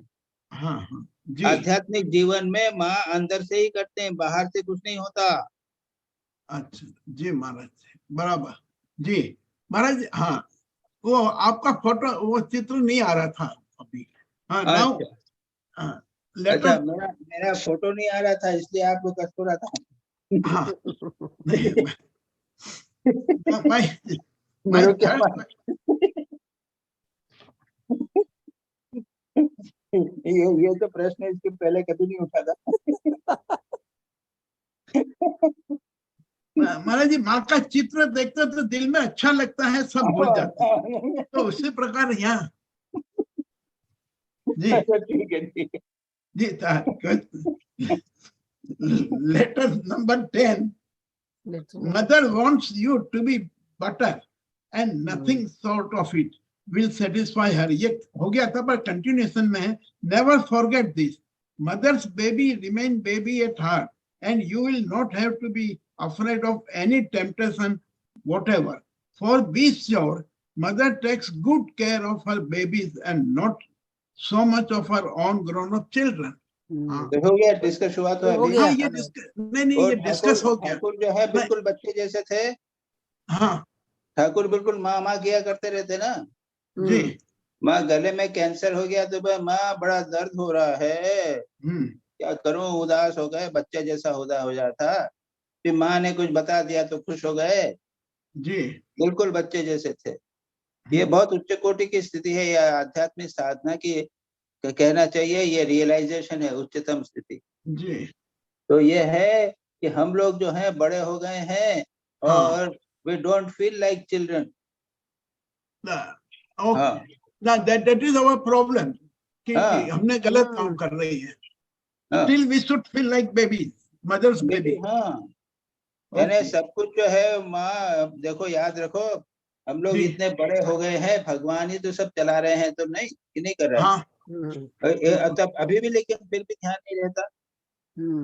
हाँ हाँ जी। आध्यात्मिक जीवन में माँ अंदर से ही करते हैं, बाहर से कुछ नहीं होता। अच्छा जी महाराज जी, बराबर जी। महाराज जी, हाँ वो आपका फोटो वो चित्र नहीं आ रहा था अभी। हाँ नाउ अच्छा लेटर। मेरा मेरा फोटो नहीं आ रहा था इसलिए आपको कष्ट हो रहा था। हाँ नहीं my मेरे क्या ये तो प्रश्न इसके पहले कभी नहीं उठा था। महाराज जी माँ का चित्र देखते तो दिल में अच्छा लगता है, सब भूल जाते हैं। तो उसी प्रकार यहाँ जी ठीक है ठीक है। जी letter number 10, mother wants you to be butter and nothing sort of it will satisfy her. ये हो गया था पर कंटिन्यूएशन में है, never forget this, mother's baby remain baby at heart and you will not have to be afraid of any temptation whatever, for be sure mother takes good care of her babies and not so much of her own grown up children. तो हो गया, discuss हुआ तो हो अभी। गया। हाँ ये नहीं और ये डिस्कस हो गया। ठाकुर जो है बिल्कुल बच्चे जैसे थे। हाँ ठाकुर बिल्कुल माँ माँ किया करते रहते ना। जी। माँ गले में कैंसर हो गया तो माँ बड़ा दर्द हो रहा है, क्या करूं, उदास हो गए, बच्चे जैसा हो जाता। फिर माँ ने कुछ बता दिया तो खुश हो गए, जी बिल्कुल बच्चे जैसे थे। ये बहुत उच्च कोटि की स्थिति है, यह आध्यात्मिक साधना की कहना चाहिए, ये रियलाइजेशन है, उच्चतम स्थिति। जी। तो ये है कि हम लोग जो है बड़े हो गए हैं और we don't feel like children. that is our problem कि हाँ। हमने गलत काम कर रही है। Still we should feel like babies, mother's baby. हाँ यानी सब कुछ जो है माँ, देखो याद रखो हम लोग इतने बड़े हो गए हैं, भगवान ही तो सब चला रहे हैं, तो नहीं कि नहीं कर रहे हैं। तब अभी भी लेकिन फिर भी ध्यान नहीं रहता।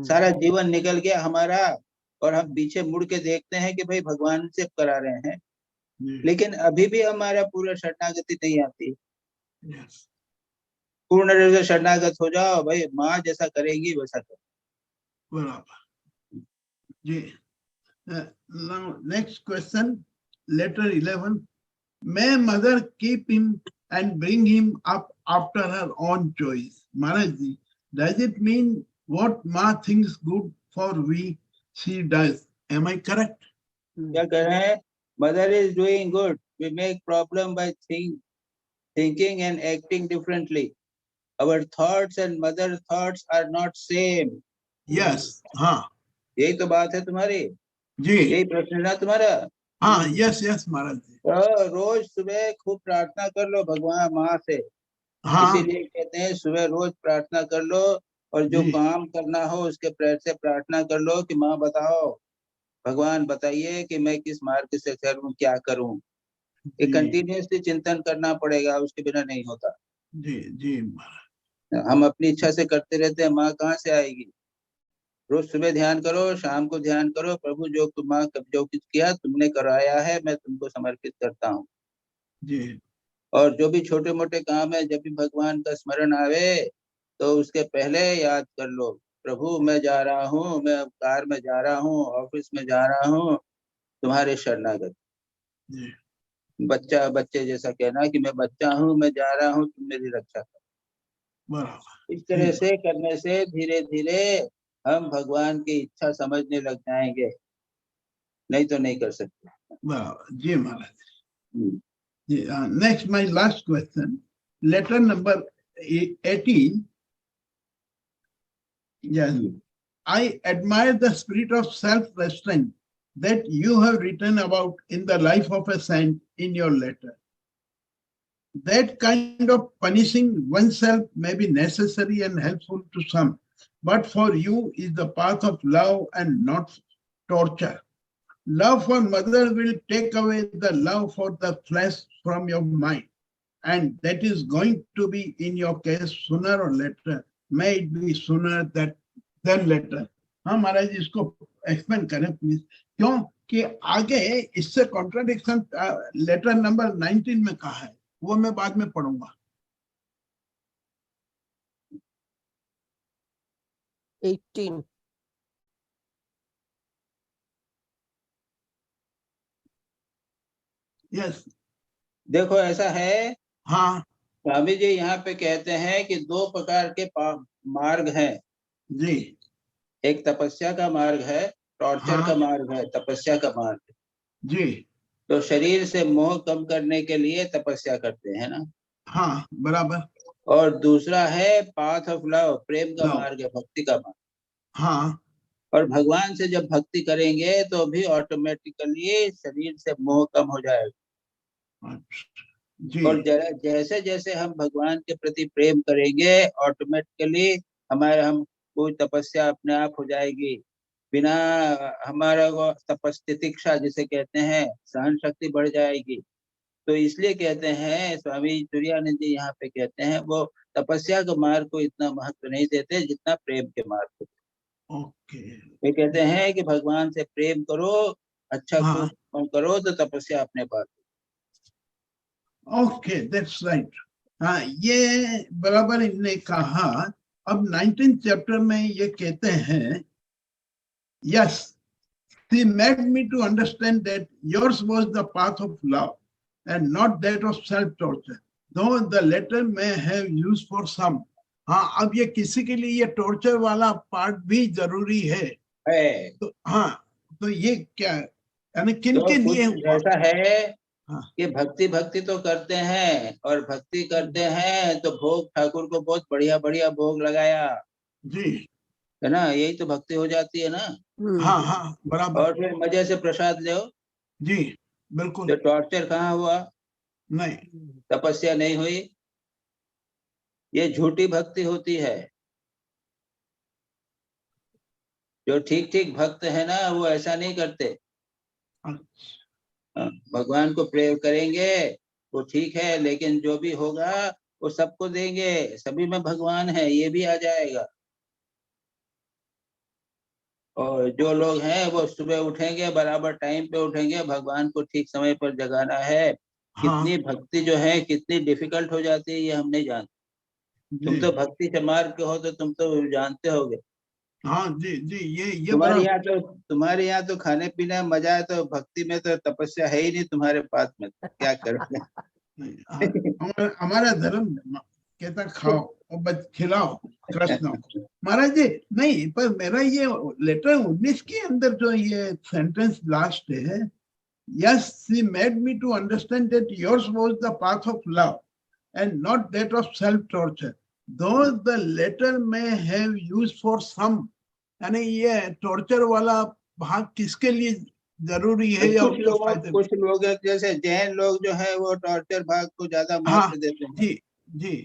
सारा जीवन निकल गया हमारा और हम पीछे मुड़ के देखते हैं कि भाई भगवान से करा रहे हैं, लेकिन अभी भी हमारा पूरा शरणागति नहीं आती। पूर्ण रूप से शरणागत हो जाओ भाई, माँ जैसा करेगी वैसा करो। बराबर जी। Now next question, letter 11. May mother keep him and bring him up after her own choice. Maharaj ji, does it mean what Ma thinks good for we, she does? Am I correct? क्या कर रहे हैं? Mother is doing good. We make problem by thinking and acting differently. Our thoughts and mother thoughts are not same. Yes. हाँ यही तो बात है तुम्हारी, जी। यही प्रश्न है तुम्हारा। हाँ यस यस महाराज जी। तो रोज सुबह खूब प्रार्थना कर लो भगवान माँ से। इसीलिए कहते हैं सुबह रोज प्रार्थना कर लो और जो काम करना हो उसके प्रेर से प्रार्थना कर लो कि माँ बताओ, भगवान बताइए कि मैं किस मार्ग से चलूं, क्या करूं। ये कंटिन्यूअसली चिंतन करना पड़ेगा, उसके बिना नहीं होता। जी जी महाराज। हम अपनी इच्छा से करते रहते हैं, माँ कहाँ से आएगी। रोज सुबह ध्यान करो, शाम को ध्यान करो, प्रभु जो जो कुछ किया तुमने कराया है मैं तुमको समर्पित करता हूँ। जी। और जो भी छोटे मोटे काम है, जब भी भगवान का स्मरण आवे तो उसके पहले याद कर लो, प्रभु मैं जा रहा हूँ, मैं कार में जा रहा हूँ, ऑफिस में जा रहा हूँ, तुम्हारे शरणागत। बच्चा बच्चे जैसा कहना कि मैं बच्चा हूँ, मैं जा रहा हूँ, तुम मेरी रक्षा करो। इस तरह से करने से धीरे धीरे हम भगवान की इच्छा समझने लग जाएंगे, नहीं तो नहीं कर सकते। जी महाराज। Next, my last question. Letter number 18. Yes. I admire the spirit of self-restraint that you have written about in the life of a saint in your letter. That kind of punishing oneself may be necessary and helpful to some, but for you is the path of love and not torture. Love for mother will take away the love for the flesh from your mind. And that is going to be in your case sooner or later. May it be sooner than later. हाँ महाराज इसको explain करें please, क्यों कि आगे इससे contradiction letter number 19 में कहा है, वो मैं बाद में पढ़ूंगा. 18. यस. देखो ऐसा है, हाँ स्वामी जी यहाँ पे कहते हैं कि दो प्रकार के मार्ग हैं. जी. एक तपस्या का मार्ग है, टॉर्चर का हाँ मार्ग है, तपस्या का मार्ग है. जी. तो शरीर से मोह कम करने के लिए तपस्या करते हैं ना. हाँ बराबर. और दूसरा है पाथ ऑफ लव, प्रेम का Love. मार्ग है, भक्ति का मार्ग. हाँ और भगवान से जब भक्ति करेंगे तो भी ऑटोमेटिकली शरीर से मोह कम हो जाएगा. जी. और जैसे जैसे हम भगवान के प्रति प्रेम करेंगे, ऑटोमेटिकली हम कोई तपस्या अपने आप हो जाएगी. बिना हमारा वो तपस्तितिक्षा जिसे कहते हैं, सहन शक्ति बढ़ जाएगी. तो इसलिए कहते हैं स्वामी तुरानंद जी यहाँ पे कहते हैं वो तपस्या के मार्ग को इतना महत्व नहीं देते जितना प्रेम के मार्ग को. ओके. वे कहते हैं कि भगवान से प्रेम करो, अच्छा हाँ. कुछ करो तो तपस्या अपने पास. Okay that's right. हाँ ये बराबर इन्होंने कहा. अब 19th चैप्टर में ये कहते हैं, yes he made me to understand that yours was the path of love and not that of self torture, though the latter may have use for some. हाँ अब ये किसी के लिए ये टॉर्चर वाला पार्ट भी जरूरी है. तो हाँ तो ये क्या यानी किन के लिए हुआ? ऐसा है हाँ. कि भक्ति तो करते हैं, और भक्ति करते हैं तो भोग ठाकुर को बहुत बढ़िया बढ़िया भोग लगाया जी. है ना, यही तो भक्ति हो जाती है ना. हाँ हाँ बराबर. और फिर मजे से प्रसाद लो. जी बिल्कुल. तो टॉर्चर कहाँ हुआ? नहीं. तपस्या नहीं हुई. ये झूठी भक्ति होती है. जो ठीक ठीक भक्त है ना वो ऐसा नहीं करते. भगवान को प्रे करेंगे वो ठीक है, लेकिन जो भी होगा वो सबको देंगे. सभी में भगवान है, ये भी आ जाएगा. और जो लोग हैं वो सुबह उठेंगे, बराबर टाइम पे उठेंगे, भगवान को ठीक समय पर जगाना है. कितनी भक्ति जो है कितनी डिफिकल्ट हो जाती है ये हम नहीं जानते. तुम तो भक्ति से मार्ग के हो तो तुम तो जानते होगे. हाँ जी जी. ये तुम्हारे यहाँ तो खाने पीने में मजा है, तो भक्ति में तो तपस्या है ही नहीं तुम्हारे पास में. क्या करोगे? हमारा धर्म कहता खाओ और बस खिलाओ कृष्ण को. महाराज जी नहीं, पर मेरा ये लेटर 19 के अंदर जो ये सेंटेंस लास्ट है, yes she made me to understand that yours was the path of love and not that of self torture, though the latter में हैव यूज फॉर सम. यानी ये टॉर्चर वाला भाग किसके लिए जरूरी है? या कुछ लोग जैसे जैन लोग जो है वो टॉर्चर भाग को ज्यादा महत्व देते हैं. जी जी.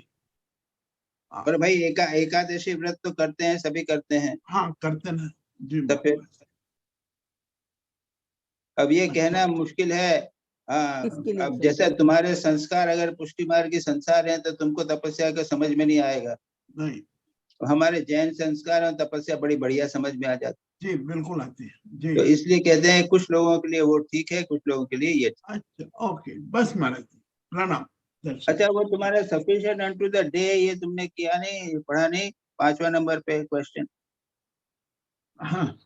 पर भाई एकादशी व्रत तो करते हैं, सभी करते हैं. हाँ करते हैं जी. तो फिर अब ये कहना मुश्किल है. अब जैसे तुम्हारे संस्कार अगर पुष्टि मार्ग के संसार हैं तो तुमको तपस्या का समझ में नहीं आएगा. नहीं. हमारे जैन संस्कार और तपस्या बड़ी बढ़िया समझ में आ जाती जी. बिल्कुल आती है जी. तो इसलिए कहते हैं कुछ लोगों के लिए वो ठीक है, कुछ लोगों के लिए ये. अच्छा ओके बस महाराज जी प्रणाम. अच्छा वो तुम्हारा सफिशिएंट अनटू द डे ये तुमने किया नहीं, पढ़ा नहीं, 5वां नंबर पे क्वेश्चन. हाँ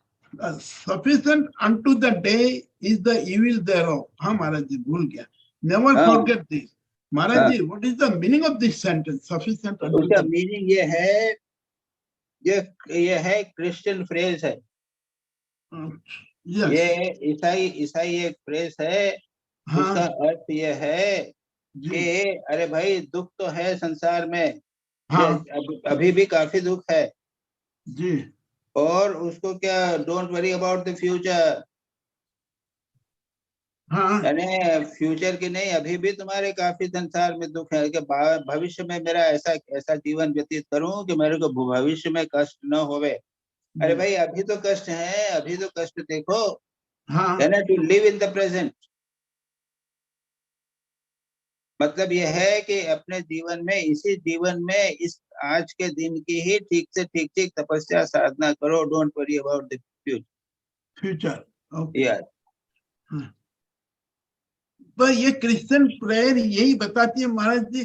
sufficient unto the day is the evil thereof. हाँ महाराज जी भूल गया. Never forget this. Maharaj ji what is the meaning of this sentence? Sufficient unto उसका the मीनिंग ये है, ये है क्रिश्चियन फ्रेज है. yes. ये ईसाई एक फ्रेज है. उसका अर्थ ये है जी कि अरे भाई दुख तो है संसार में, हाँ अभी भी काफी दुख है, जी और उसको क्या, don't worry about the future, हाँ यानी फ्यूचर की नहीं, अभी भी तुम्हारे काफी संसार में दुख है कि भविष्य में मेरा ऐसा ऐसा जीवन व्यतीत करूं कि मेरे को भविष्य में कष्ट न होवे। अरे भाई अभी तो कष्ट है, अभी तो कष्ट देखो, हाँ यानी to live in the present. मतलब यह है कि अपने जीवन में, इसी जीवन में, इस आज के दिन की ही ठीक से ठीक तपस्या साधना करो, don't worry about the future. Future okay. यार तो ये क्रिश्चियन प्रेयर यही बताती है महाराज जी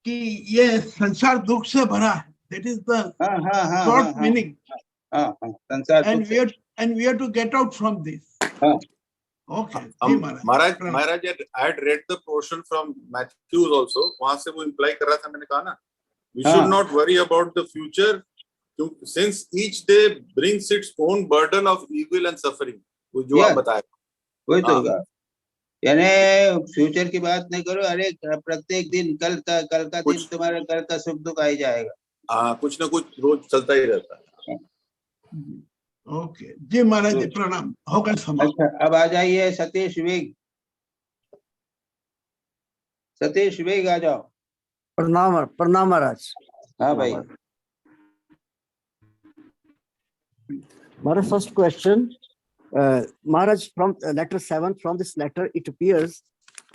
कि ये संसार दुख से भरा है, दैट इज द हाँ हाँ हाँ हाँ शॉर्ट हाँ मीनिंग, हाँ हाँ, संसार दुख एंड से, we are to get out from this. हाँ okay ji Maharaj. Maharaj Maharaj I had read the portion from Matthews also, वहां से वो इम्प्लाई कर रहा था, मैंने कहा ना, we should not worry about the future since each day brings its own burden of evil and suffering, वो जो आप बताए। वही तो हाँ। होगा, यानी फ्यूचर की बात नहीं करो, अरे प्रत्येक दिन कल का दिन तुम्हारे कल का सुख दुख आ ही जाएगा। हाँ, कुछ ना कुछ रोज चलता ही रहता है। ओके जी महाराज जी, प्रणाम, हो गए समाप्त। अच्छा, अब आ जाइए सतीश विग, सतीश विग आ जाओ। प्रणाम प्रणाम महाराज। हाँ भाई। Maharaj, first question, Maharaj, from letter 7, from this letter it appears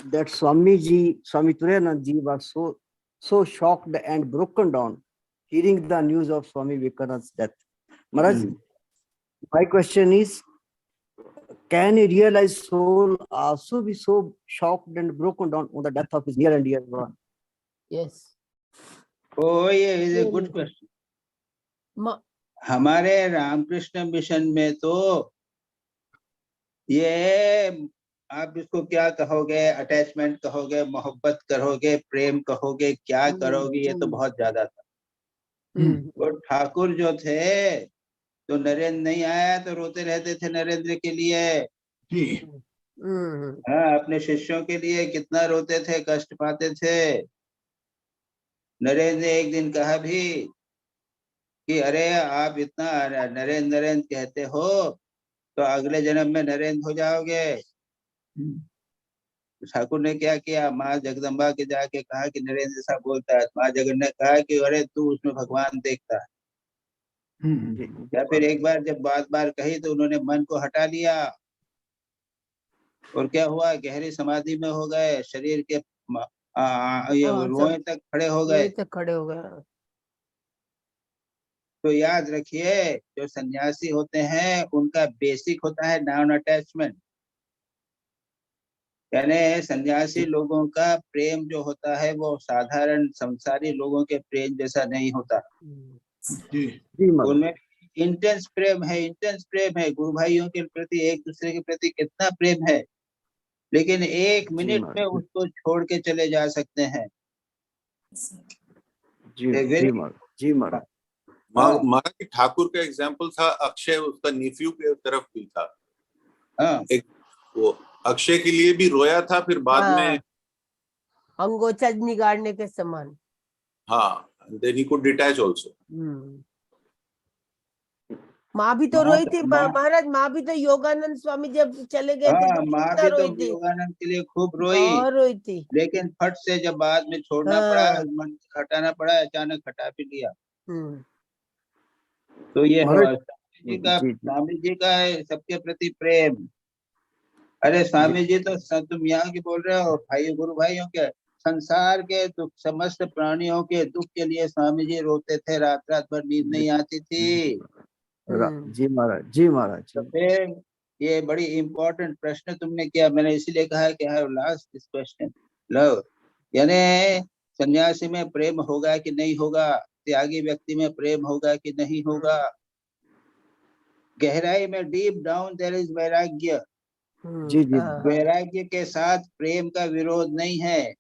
that Swami Turiyanand ji was so shocked and broken down hearing the news of Swami Vivekananda's death. Maharaj, my question is, can a realized soul also be so shocked and broken down on the death of his near and dear one? Yes. Oh, ये is a good question. हमारे Ramakrishna mission में तो ये, आप इसको क्या कहोगे, attachment कहोगे, मोहब्बत कहोगे, प्रेम कहोगे, क्या करोगे, ये तो बहुत ज्यादा था। और ठाकुर जो थे, तो नरेंद्र नहीं आया तो रोते रहते थे नरेंद्र के लिए। हाँ, अपने शिष्यों के लिए कितना रोते थे, कष्ट पाते थे। नरेंद्र ने एक दिन कहा भी कि अरे आप इतना नरेंद्र नरेंद्र कहते हो, तो अगले जन्म में नरेंद्र हो जाओगे। ठाकुर ने क्या किया, माँ जगदम्बा के जाके कहा कि नरेंद्र ऐसा बोलता है। माँ जगन ने कहा कि अरे तू उसमें भगवान देखता है। या फिर एक बार जब बार कही तो उन्होंने मन को हटा लिया, और क्या हुआ, गहरी समाधि में हो गए, शरीर के रोए तक खड़े हो गए। तो याद रखिए, जो सन्यासी होते हैं उनका बेसिक होता है नॉन अटैचमेंट, यानी सन्यासी लोगों का प्रेम जो होता है वो साधारण संसारी लोगों के प्रेम जैसा नहीं होता। उनमें इंटेंस प्रेम है, इंटेंस प्रेम है गुरु भाइयों के प्रति, एक दूसरे के प्रति कितना प्रेम है, लेकिन एक मिनट में उसको छोड़ के चले जा सकते हैं। जी महाराज। महाराज ठाकुर का एग्जाम्पल था अक्षय, उसका न्यूफ्यू के तरफ भी था। एक वो अक्षय के लिए भी रोया था, फिर बाद में अंगोछा निगाड़ने के समान। हाँ, then he could detach also. माँ भी तो रोई थी महाराज, माँ भी तो योगानंद स्वामी जब चले गए थे तो माँ भी तो योगानंद के लिए खूब रोई थी, लेकिन फट से जब बाद में छोड़ना पड़ा, मन हटाना पड़ा, अचानक हटा भी लिया। तो ये स्वामी जी का है सबके प्रति प्रेम। अरे स्वामी जी तो तुम यहाँ की बोल रहे हो, भाई गुरु भाइयों के, संसार के दुख, समस्त प्राणियों के दुख के लिए स्वामी जी रोते थे, रात रात भर नींद नहीं आती थी। जी महाराज, जी महाराज। तो फिर ये बड़ी इंपॉर्टेंट प्रश्न तुमने किया, मैंने इसीलिए कहा कि आई लास्ट दिस क्वेश्चन। लव, यानी सन्यासी में प्रेम होगा कि नहीं होगा, त्यागी व्यक्ति में प्रेम होगा कि नहीं होगा। गहराई में डीप डाउन देयर इज वैराग्य। वैराग्य के साथ प्रेम का विरोध नहीं है,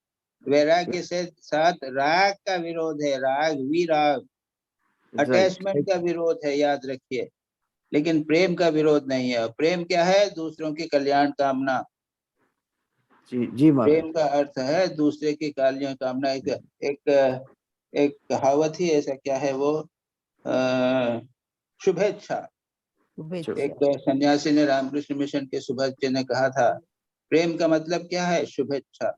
वैराग्य से साथ राग का विरोध है, राग विराग, अटैचमेंट का विरोध है, याद रखिए, लेकिन प्रेम का विरोध नहीं है। प्रेम क्या है, दूसरों की कल्याण कामना। जी महाराज। प्रेम का अर्थ है दूसरे की कामना कामना। एक एक कहावत ही ऐसा क्या है वो, शुभेच्छा। शुभेच्छा। एक सन्यासी ने रामकृष्ण मिशन के सुभाष जी ने कहा था, प्रेम का मतलब क्या है? शुभेच्छा,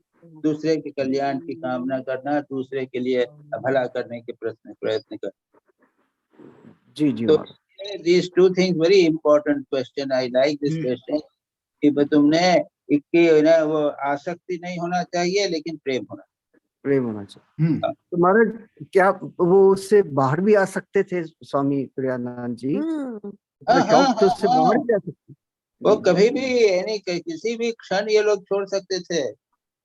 दूसरे के कल्याण की कामना करना, दूसरे के लिए भला करने के प्रयत्न करना। जी जी तो महाराज। these two things very important question. I like this question कि तुमने इक्की ना वो आसक्ति नहीं होना चाहिए लेकिन प्रेम होना। प्रेम होना चाहिए। तो महाराज क्या वो उससे बाहर भी आ सकते थे स्वामी तुरानंद जी? शौक तो उससे बाहर भी आ सकते। वो कभी भी यानी किसी भी क्षण ये लोग छोड़ सकते थे।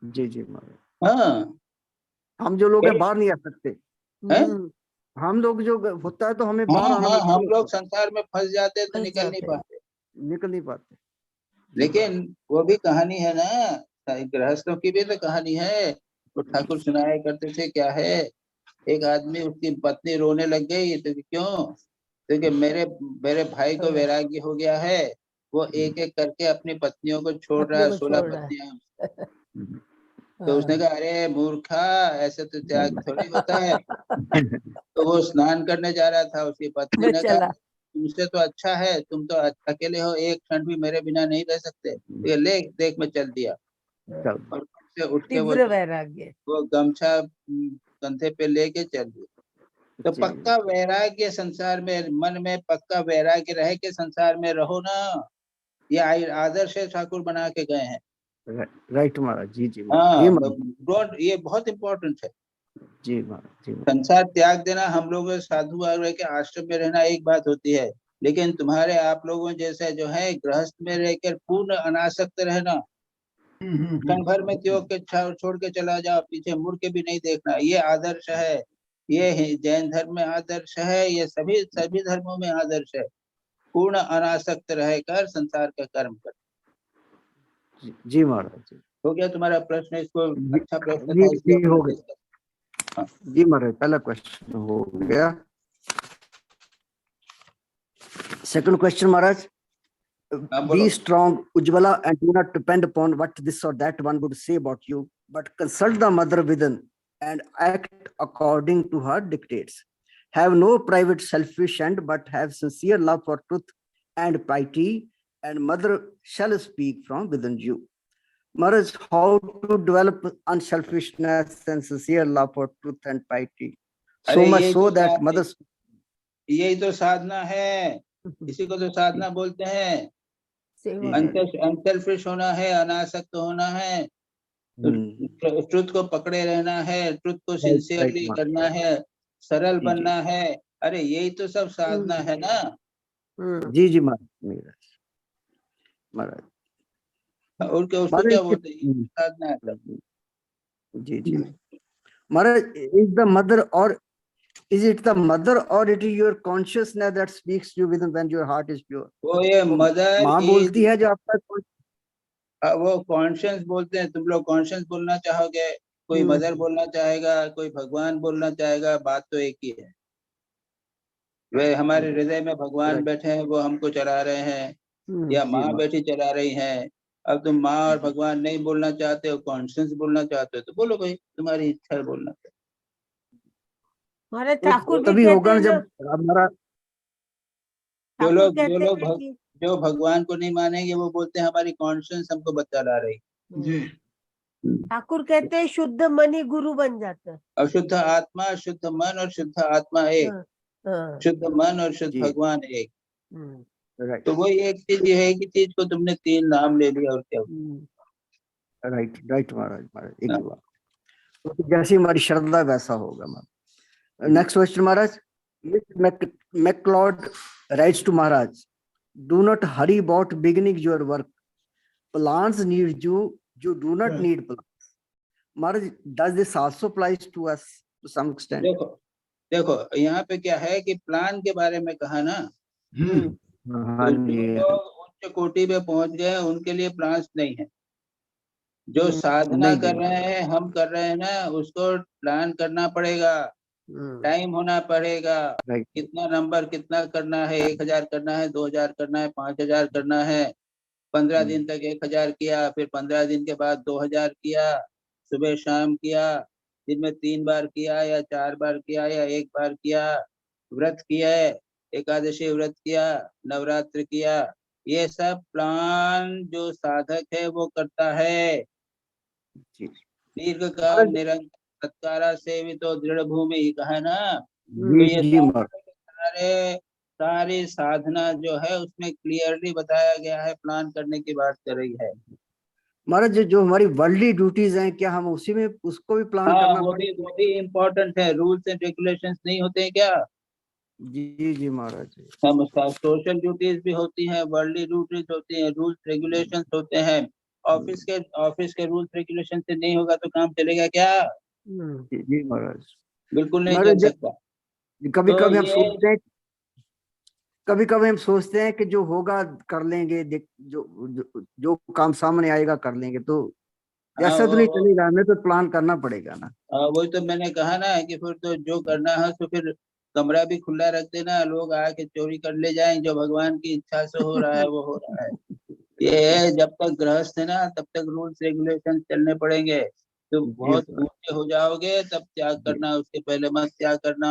जी जी महाराज। हाँ, हम जो लोग हैं बाहर नहीं आ सकते। हैं? हम लोग जो होता है तो हमें हाँ बाहर आना हाँ, हम मुश्किल लोग होता संसार में फंस जाते तो फंस निकल नहीं जाते। पाते। निकल नहीं पाते। लेकिन वो भी कहानी है ना, गृहस्थों की भी तो कहानी है। तो ठाकुर सुनाया करते थे, क्या है, एक आदमी उसकी पत्नी रोने लग गई तो क्यों? क्योंकि मेरे मेरे भाई को वैराग्य हो गया है, वो एक एक करके अपनी पत्नियों को छोड़ रहा है, 16 पत्नियां। तो उसने कहा, अरे मूर्खा, ऐसे तो त्याग थोड़ी होता है। तो वो स्नान करने जा रहा था, उसकी पत्नी ने कहा, तुमसे तो अच्छा है, तुम तो अकेले हो, एक क्षण भी मेरे बिना नहीं रह सकते। ये ले देख, मैं चल दिया। और से उठ के तीव्र वैराग्य। वो गमछा कंधे पे लेके चल दिया। तो पक्का वैराग्य संसार में, मन में पक्का वैराग्य रह के संसार में रहो ना। ये आदर्श ठाकुर बना के गए हैं। राइट महाराज। जी जी हाँ, महाराज। ये बहुत इम्पोर्टेंट है। जी महाराज। जी संसार त्याग देना, हम लोग साधु रह के आश्रम में रहना एक बात होती है, लेकिन तुम्हारे आप लोगों जैसे जो है गृहस्थ में रहकर पूर्ण अनासक्त रहना, क्षण भर में त्यों के छोड़ के चला जाओ, पीछे मुड़ के भी नहीं देखना, ये आदर्श है। ये जैन धर्म में आदर्श है, ये सभी सभी धर्मों में आदर्श है। पूर्ण अनासक्त रहकर संसार का कर्म कर। जी महाराज। हो गया तुम्हारा प्रश्न? इसको अच्छा प्रश्न था, जी हो गया। हाँ। जी महाराज, पहला क्वेश्चन हो गया। Second question Maharaj, be strong, Ujjwala, and do not depend upon what this or that one would say about you, but consult the mother within and act according to her dictates. Have no private selfish end, but have sincere love for truth and piety, and mother shall speak from within you. Maharaj, how to develop unselfishness and sincere love for truth and piety? So much so that mother. यही तो साधना है, इसी को तो साधना बोलते हैं। Unselfish होना है, अनासक्त होना है, ट्रुथ को पकड़े रहना है, ट्रुथ को सिंसियरली करना है, सरल बनना है। अरे यही तो सब साधना है ना। जी जी महाराज। और क्या, उसको क्या बोलते हैं? साधना है सब। जी जी महाराज, is the mother or is it the mother or it is your consciousness that speaks to you when your heart is pure? वो ये मदर माँ बोलती है जो आपका, वो कॉन्शियस बोलते हैं। तुम लोग कॉन्शियस बोलना चाहोगे, कोई मदर बोलना चाहेगा, कोई भगवान बोलना चाहेगा, बात तो एक ही है। वे हमारे हृदय में भगवान बैठे हैं, वो हमको चला रहे हैं, या माँ बैठी चला रही है। अब तुम माँ और भगवान नहीं बोलना चाहते हो, कॉन्शियस बोलना चाहते हो, तो बोलो भाई, तुम्हारी इच्छा है बोलना। हमारे ठाकुर तभी होगा जब हमारा, जो भगवान को नहीं मानेंगे वो बोलते हैं हमारी कॉन्शियस हमको बता रही। ठाकुर कहते हैं शुद्ध मन ही गुरु बन जाता है। और शुद्ध आत्मा, शुद्ध मन और शुद्ध आत्मा एक, शुद्ध मन और शुद्ध भगवान एक। तो वो एक चीज है कि चीज को तुमने 3 नाम ले लिया, और क्या। राइट महाराज। एक बात तो जैसी हमारी श्रद्धा वैसा होगा Maharaj. Next question Maharaj, MacLeod writes to Maharaj, do not hurry about beginning your work. Plans need you do not need plans. Maharaj, does this also applies to us to some extent? देखो यहाँ पे क्या है कि प्लान के बारे में कहा ना। उच्च कोटि पे पहुंच गए, उनके लिए प्लान्स नहीं है। जो साधना कर रहे हैं, हम कर रहे हैं ना, उसको प्लान करना पड़ेगा, टाइम होना पड़ेगा। कितना नंबर कितना करना है, 1000 करना है, 2000 करना है, 5000 करना है, 15 दिन तक 1000 किया, फिर 15 दिन के बाद 2000 किया, सुबह शाम किया, दिन में 3 बार किया या 4 बार किया या 1 बार किया, व्रत किया है, एकादशी व्रत किया, नवरात्र किया, ये सब प्लान जो साधक है वो करता है। जी दीर्घ काल निरंतर सत्कारा सेवितो दृढ़ भूमि कहा है ना। तो जी ये जी महाराज। सारे सारी साधना जो है उसमें क्लियरली बताया गया है, प्लान करने की बात कर रही है। महाराज जो हमारी वर्ल्डली ड्यूटीज हैं, क्या हम उसी में उसको भी प्लान हाँ, करना वो भी इम्पोर्टेंट है। रूल्स एंड रेगुलेशंस नहीं होते हैं क्या? जी जी महाराज। हम उसका सोशल ड्यूटीज भी होती हैं, वर्ल्डली ड्यूटीज होती हैं, रूल्स रेगुलेशंस होते हैं। ऑफिस के रूल्स रेगुलेशन से नहीं होगा तो काम चलेगा क्या? जी जी महाराज। बिल्कुल नहीं चल महाराज सकता। कभी तो कभी हम ये सोचते हैं, कभी कभी हम सोचते हैं कि जो होगा कर लेंगे, जो काम सामने आएगा कर लेंगे, तो हाँ, ऐसा तो नहीं चलेगा, हमें तो प्लान करना पड़ेगा ना। वही तो मैंने कहा ना कि फिर तो जो करना है तो फिर कमरा भी खुला रख देना, लोग आके चोरी कर ले जाएं, जो भगवान की इच्छा से हो रहा है वो हो रहा है। ये जब तक गृहस्थ है ना तब तक रूल्स रेगुलेशन चलने पड़ेंगे। तो जी बहुत महाराज, ऊंचे हो जाओगे तब त्याग जी। करना, उसके पहले मत त्याग करना।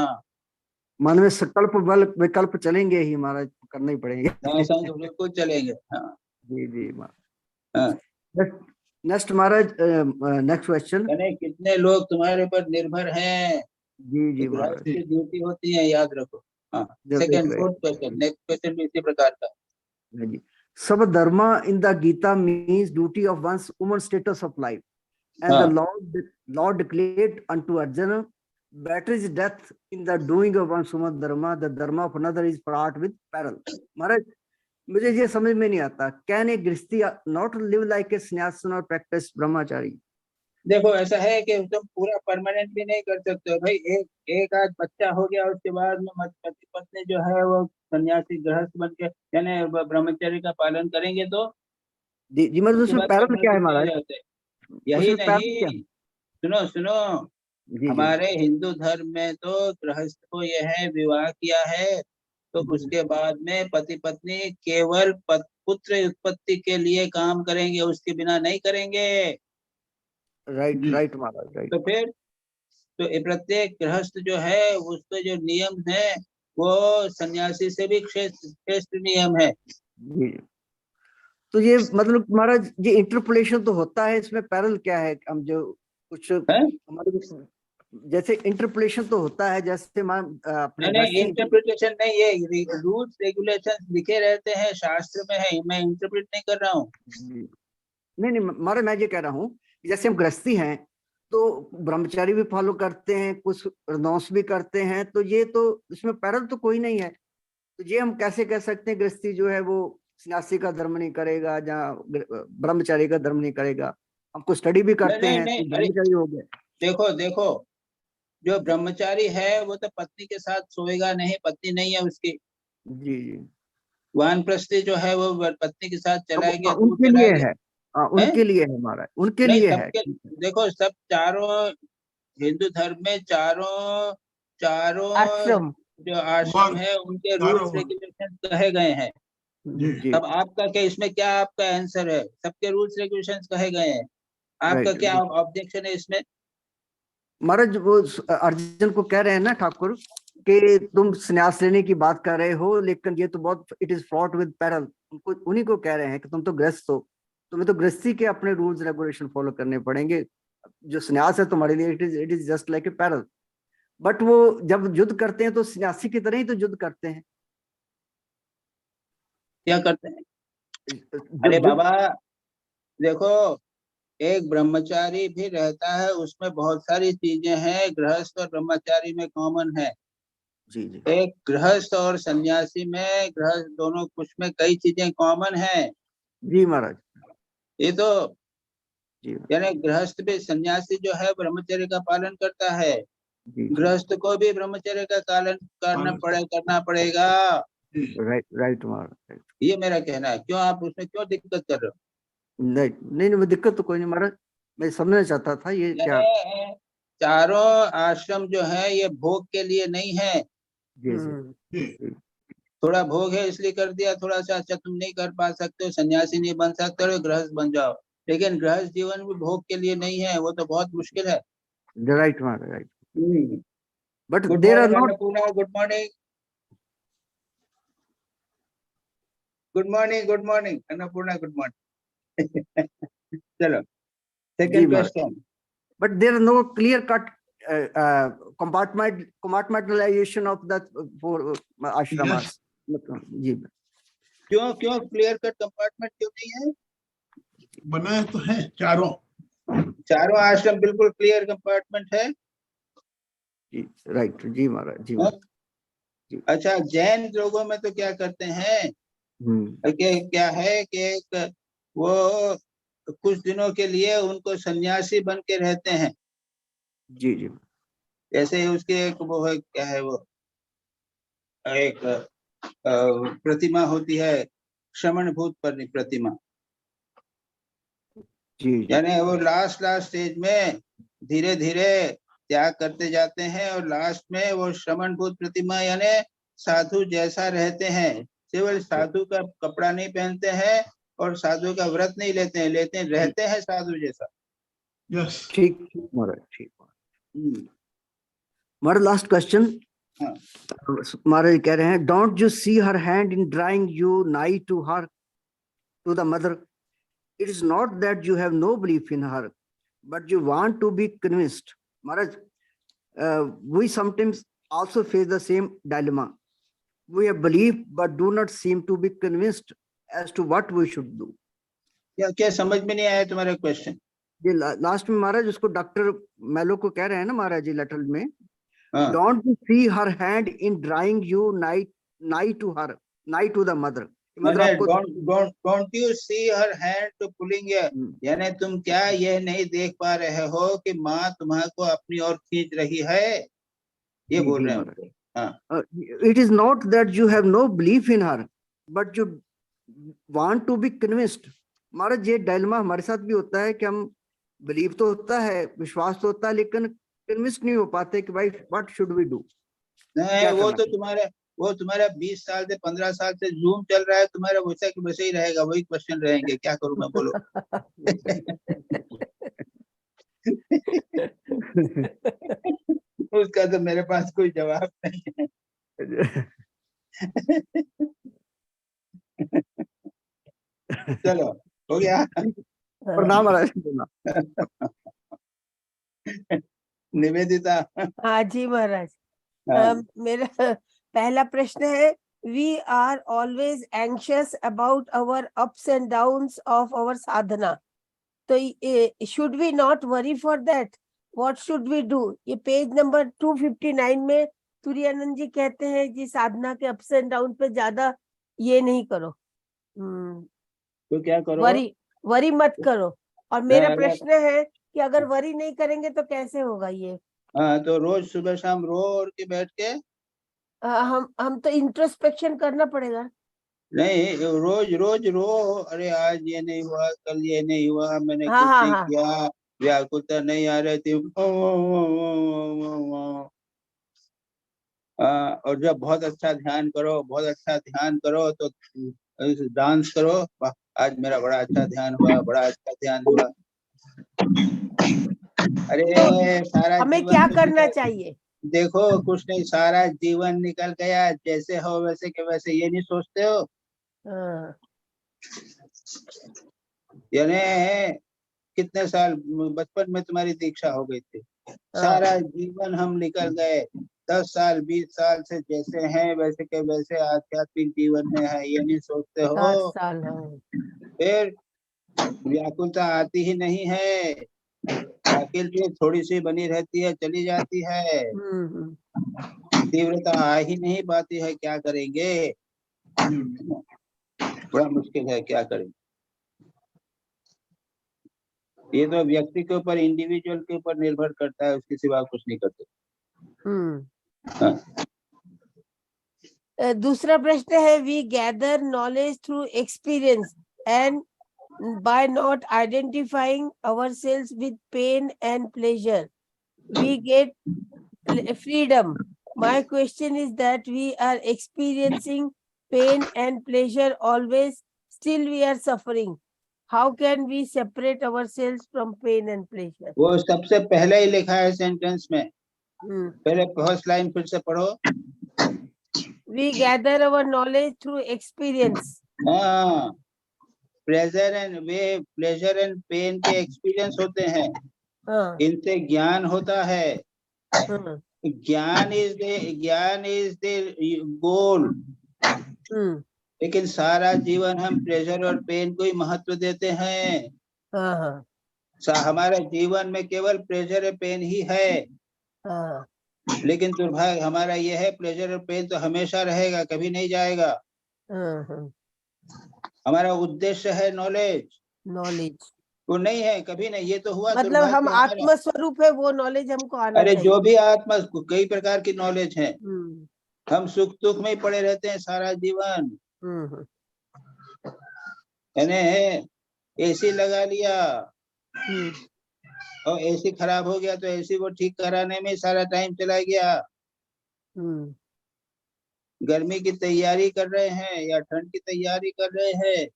मन में संकल्प बल विकल्प चलेंगे ही महाराज, करना ही पड़ेंगे। संग बिल्कुल चलेंगे। हाँ जी जी हाँ। महाराज। नेक्स्ट महाराज, नेक्स्ट क्वेश्चन। यानी कितने लोग तुम्हारे पर निर्भर हैं, जी जी ये गृहस्थ महाराज। की ड्यूटी होती है, याद रखो। हाँ, second fourth question, next question भी इसी प्रकार का। जी। सब dharma in the Gita means duty of one's woman status of life, and the हाँ, Lord declared unto Arjuna, better is death in the doing of one's human dharma, the dharma of another is fraught with peril. महाराज मुझे ये समझ में नहीं आता, can a गृहस्थी not live like a सन्यासी और प्रैक्टिस ब्रह्मचारी? देखो ऐसा है कि तुम पूरा परमानेंट भी नहीं कर सकते हो भाई। एक आध बच्चा हो गया उसके बाद में पति पत्नी जो है वो सन्यासी गृहस्थ बन के यानी ब्रह्मचर्य का पालन करेंगे तो जी महाराज, उसके उसमें बाद पैरल क्या है सन्यासी नहीं महाराज? रहते। यही उसमें पैरल क्या नहीं, है? सुनो सुनो, जी जी हमारे हिंदू धर्म में तो गृहस्थ को यह है विवाह किया है तो उसके बाद में पति पत्नी केवल पुत्र उत्पत्ति के लिए काम करेंगे, उसके बिना नहीं करेंगे। राइट राइट महाराज, राइट। तो फिर तो ये प्रत्येक गृहस्थ जो है उसके जो नियम है वो सन्यासी से भी श्रेष्ठ नियम है। जी, तो ये मतलब महाराज ये इंटरपोलेशन तो होता है, इसमें पैरल क्या है? हम जो कुछ है? हमारे जैसे इंटरपोलेशन तो होता है, जैसे अपने नहीं, इंटरप्रिटेशन नहीं, ये रूल्स रेगुलेशंस लिखे रहते हैं शास्त्र में है, मैं इंटरप्रेट नहीं कर रहा हूँ। नहीं नहीं महाराज, मैं ये कह रहा हूँ जैसे हम गृहस्थी हैं तो ब्रह्मचारी भी फॉलो करते हैं, कुछ रनौस भी करते हैं, तो ये तो इसमें पैरल तो कोई नहीं है। तो ये हम कैसे कह सकते हैं गृहस्थी जो है वो सन्यासी का धर्म नहीं करेगा या ब्रह्मचारी का धर्म नहीं करेगा? हमको स्टडी भी करते हैं नहीं, तो ब्रह्मचारी हो गए। देखो देखो, जो ब्रह्मचारी है वो तो पत्नी के साथ सोएगा नहीं, पत्नी नहीं है उसकी। जी जी, वानप्रस्थी जो है वो पत्नी के साथ चला गया, दूर उनके चला लिए गया है, उनके लिए है महाराज, उनके नहीं लिए है। सबके। देखो सब चारों हिंदू धर्म में चारों आश्रम जो आश्रम है उनके रूल्स रेगुलेशन कहे गए हैं। जी अब आपका क्या इसमें, क्या आपका आंसर है? सबके रूल्स रेगुलेशंस कहे गए हैं, आपका राइट। क्या ऑब्जेक्शन है इसमें? महाराज वो अर्जुन को कह रहे हैं ना ठाकुर कि तुम संन्यास लेने की बात कर रहे हो, लेकिन ये तो बहुत it is fraught with parallel. उनको उन्हीं को कह रहे हैं कि तुम तो गृहस्थ हो, तुम्हें तो गृहस्थी के अपने रूल्स रेगुलेशन फॉलो करने पड़ेंगे। जो संन्यास है तुम्हारे लिए it is just like a parallel. But वो जब युद्ध करते हैं तो सन्यासी की तरह ही तो युद्ध करते हैं। क्या करते हैं? अरे बाबा देखो, एक ब्रह्मचारी भी रहता है, उसमें बहुत सारी चीजें हैं गृहस्थ और ब्रह्मचारी में कॉमन है। जी जी एक गृहस्थ और सन्यासी में, गृहस्थ दोनों कुछ में कई चीजें कॉमन है। जी महाराज, ये तो जी यानी गृहस्थ भी, सन्यासी जो है ब्रह्मचर्य का पालन करता है, जी गृहस्थ को भी ब्रह्मचर्य का पालन करना पड़ेगा। राइट राइट महाराज। ये मेरा कहना है। क्यों आप उसमें क्यों दिक्कत कर रहे हो? नहीं नहीं नहीं, दिक्कत तो कोई नहीं महाराज, मैं समझना चाहता था ये क्या। यानी चारों आश्रम जो है ये भोग के लिए नहीं है। जी जी थोड़ा भोग है इसलिए कर दिया थोड़ा सा, अच्छा तुम नहीं कर पा सकते हो, सन्यासी नहीं बन सकते हो, गृहस्थ बन जाओ। लेकिन गृहस्थ जीवन भी भोग के लिए नहीं है, वो तो बहुत मुश्किल है। Right, Maharaj, right. But good there are morning not. Annapurna, good morning. Good morning, good morning Annapurna, good morning. चलो जी second Maharaj. Question. But there are no clear-cut compartmentalization of that for ashramas. जी क्यों क्यों क्लियर कट कंपार्टमेंट क्यों नहीं है? बनाए तो है चारों। चारों आश्रम बिल्कुल क्लियर कंपार्टमेंट है। जी राइट जी महाराज जी हाँ? महाराज। अच्छा जैन लोगों में तो क्या करते हैं कि क्या है कि एक वो कुछ दिनों के लिए उनको सन्यासी बन के रहते हैं। जी जी। जैसे उसके एक वो है, क्या है वो, एक प्रतिमा होती है, श्रमण भूत प्रतिमा। जी जी। यानी वो लास्ट स्टेज में धीरे धीरे त्याग करते जाते हैं और लास्ट में वो श्रमण भूत प्रतिमा यानी साधु जैसा रहते हैं, केवल साधु का कपड़ा नहीं पहनते हैं और साधु का व्रत नहीं लेते हैं, रहते हैं साधु जैसा। यस ठीक ठीक महाराज ठीक। Maharaj last question. हाँ। महाराज कह रहे हैं don't you see her hand in drawing you nigh to her to the mother, it is not that you have no belief in her, but you want to be convinced. Maharaj, we sometimes also face the same dilemma. We have belief, but do not seem to be convinced as to what we should do. क्या क्या समझ में नहीं आया तुम्हारा question? ये last में महाराज उसको डॉक्टर मेलो को कह रहे हैं ना महाराज जी लेटर में, हाँ। Don't you see her hand in drawing you nigh to her nigh to the mother. Don't you see her hand to pulling your, यानी तुम क्या ये नहीं देख पा रहे हो कि माँ तुम्हारे अपनी ओर खींच रही है, ये बोल रहे हैं। हाँ। It is not that you have no belief in her, but you want to be convinced. महाराज ये डायलेमा हमारे साथ भी होता है कि हम बिलीव तो होता है, विश्वास तो होता है, लेकिन कन्विंस नहीं हो पाते कि भाई व्हाट शुड वी डू। नहीं वो तुम्हारा 20 साल से 15 साल से जूम चल रहा है, तुम्हारा वैसा कि वैसे ही रहेगा, वही क्वेश्चन रहेंगे, क्या करूं मैं बोलो। उसका तो मेरे पास कोई जवाब नहीं है। चलो हो गया। प्रणाम महाराज। निवेदिता। हाँ जी महाराज। हाँ। मेरा पहला प्रश्न है, we are always anxious about our ups and downs of our sadhana. तो should we not worry for that? What should we do? ये पेज नंबर 259 में तुरानंद जी कहते हैं जी साधना के अप्स एंड डाउन पे ज्यादा ये नहीं करो, तो क्या करो? वरी मत करो। और मेरा प्रश्न है कि अगर वरी नहीं करेंगे तो कैसे होगा ये? हाँ तो रोज सुबह शाम रो और के बैठ के हम तो इंट्रोस्पेक्शन करना पड़ेगा। नहीं, रोज रोज रो, अरे आज ये नहीं हुआ, कल ये नहीं हुआ, मैंने हाँ, कुछ हाँ, नहीं हाँ। किया, व्याकुलता नहीं आ रही थी। और जब बहुत अच्छा ध्यान करो तो डांस करो, वाह आज मेरा बड़ा अच्छा ध्यान हुआ, बड़ा अच्छा ध्यान हुआ। अरे सारा हमें जीवन क्या तो करना चाहिए? देखो कुछ नहीं, सारा जीवन निकल गया, जैसे हो वैसे के वैसे, ये नहीं सोचते हो? यानी कितने साल बचपन में तुम्हारी दीक्षा हो गई थी, सारा जीवन हम निकल गए, 10 साल 20 साल से जैसे हैं वैसे के वैसे आध्यात्मिक जीवन में है, ये नहीं सोचते हो? 60 साल। फिर व्याकुलता आती ही नहीं है, आखिर थोड़ी सी बनी रहती है, चली जाती है, तीव्रता आ ही नहीं पाती है, क्या करेंगे? बड़ा मुश्किल है, क्या करें? ये तो व्यक्ति के ऊपर, इंडिविजुअल के ऊपर निर्भर करता है, उसके सिवा कुछ नहीं करते। दूसरा प्रश्न है, we gather knowledge through experience and by not identifying ourselves with pain and pleasure, we get freedom. My question is that we are experiencing pain and pleasure always, still we are suffering. How can we separate ourselves from pain and pleasure? वो सबसे पहले ही लिखा है sentence में, Hmm. पहले first line फिर से पढ़ो। We gather our knowledge through experience. हाँ, प्लेजर एंड पेन के एक्सपीरियंस होते हैं, हाँ, इनसे ज्ञान होता है। हाँ, ज्ञान इज द गोल, हम्म, लेकिन सारा जीवन हम प्लेजर और पेन को ही महत्व देते हैं। हाँ, हाँ, हमारे जीवन में केवल प्लेजर और पेन ही है, हाँ, लेकिन दुर्भाग्य हमारा यह है, प्लेजर और पेन तो हमेशा रहेगा, कभी नहीं जाएगा। हाँ, हाँ, हमारा उद्देश्य है नॉलेज, knowledge. वो नहीं है, कभी नहीं। ये तो हुआ मतलब दुर्भाग्य हम हमारा। आत्म स्वरूप है, वो नॉलेज हमको आना अरे चाहिए। जो भी आत्मा, कई प्रकार की नॉलेज है। हम्म, हम सुख दुख में ही पड़े रहते हैं सारा जीवन। हम्म, यानी एसी लगा लिया हम्म, और एसी खराब हो गया तो एसी को ठीक कराने में सारा टाइम चला गया। हम्म, गर्मी की तैयारी कर रहे हैं या ठंड की तैयारी कर रहे हैं,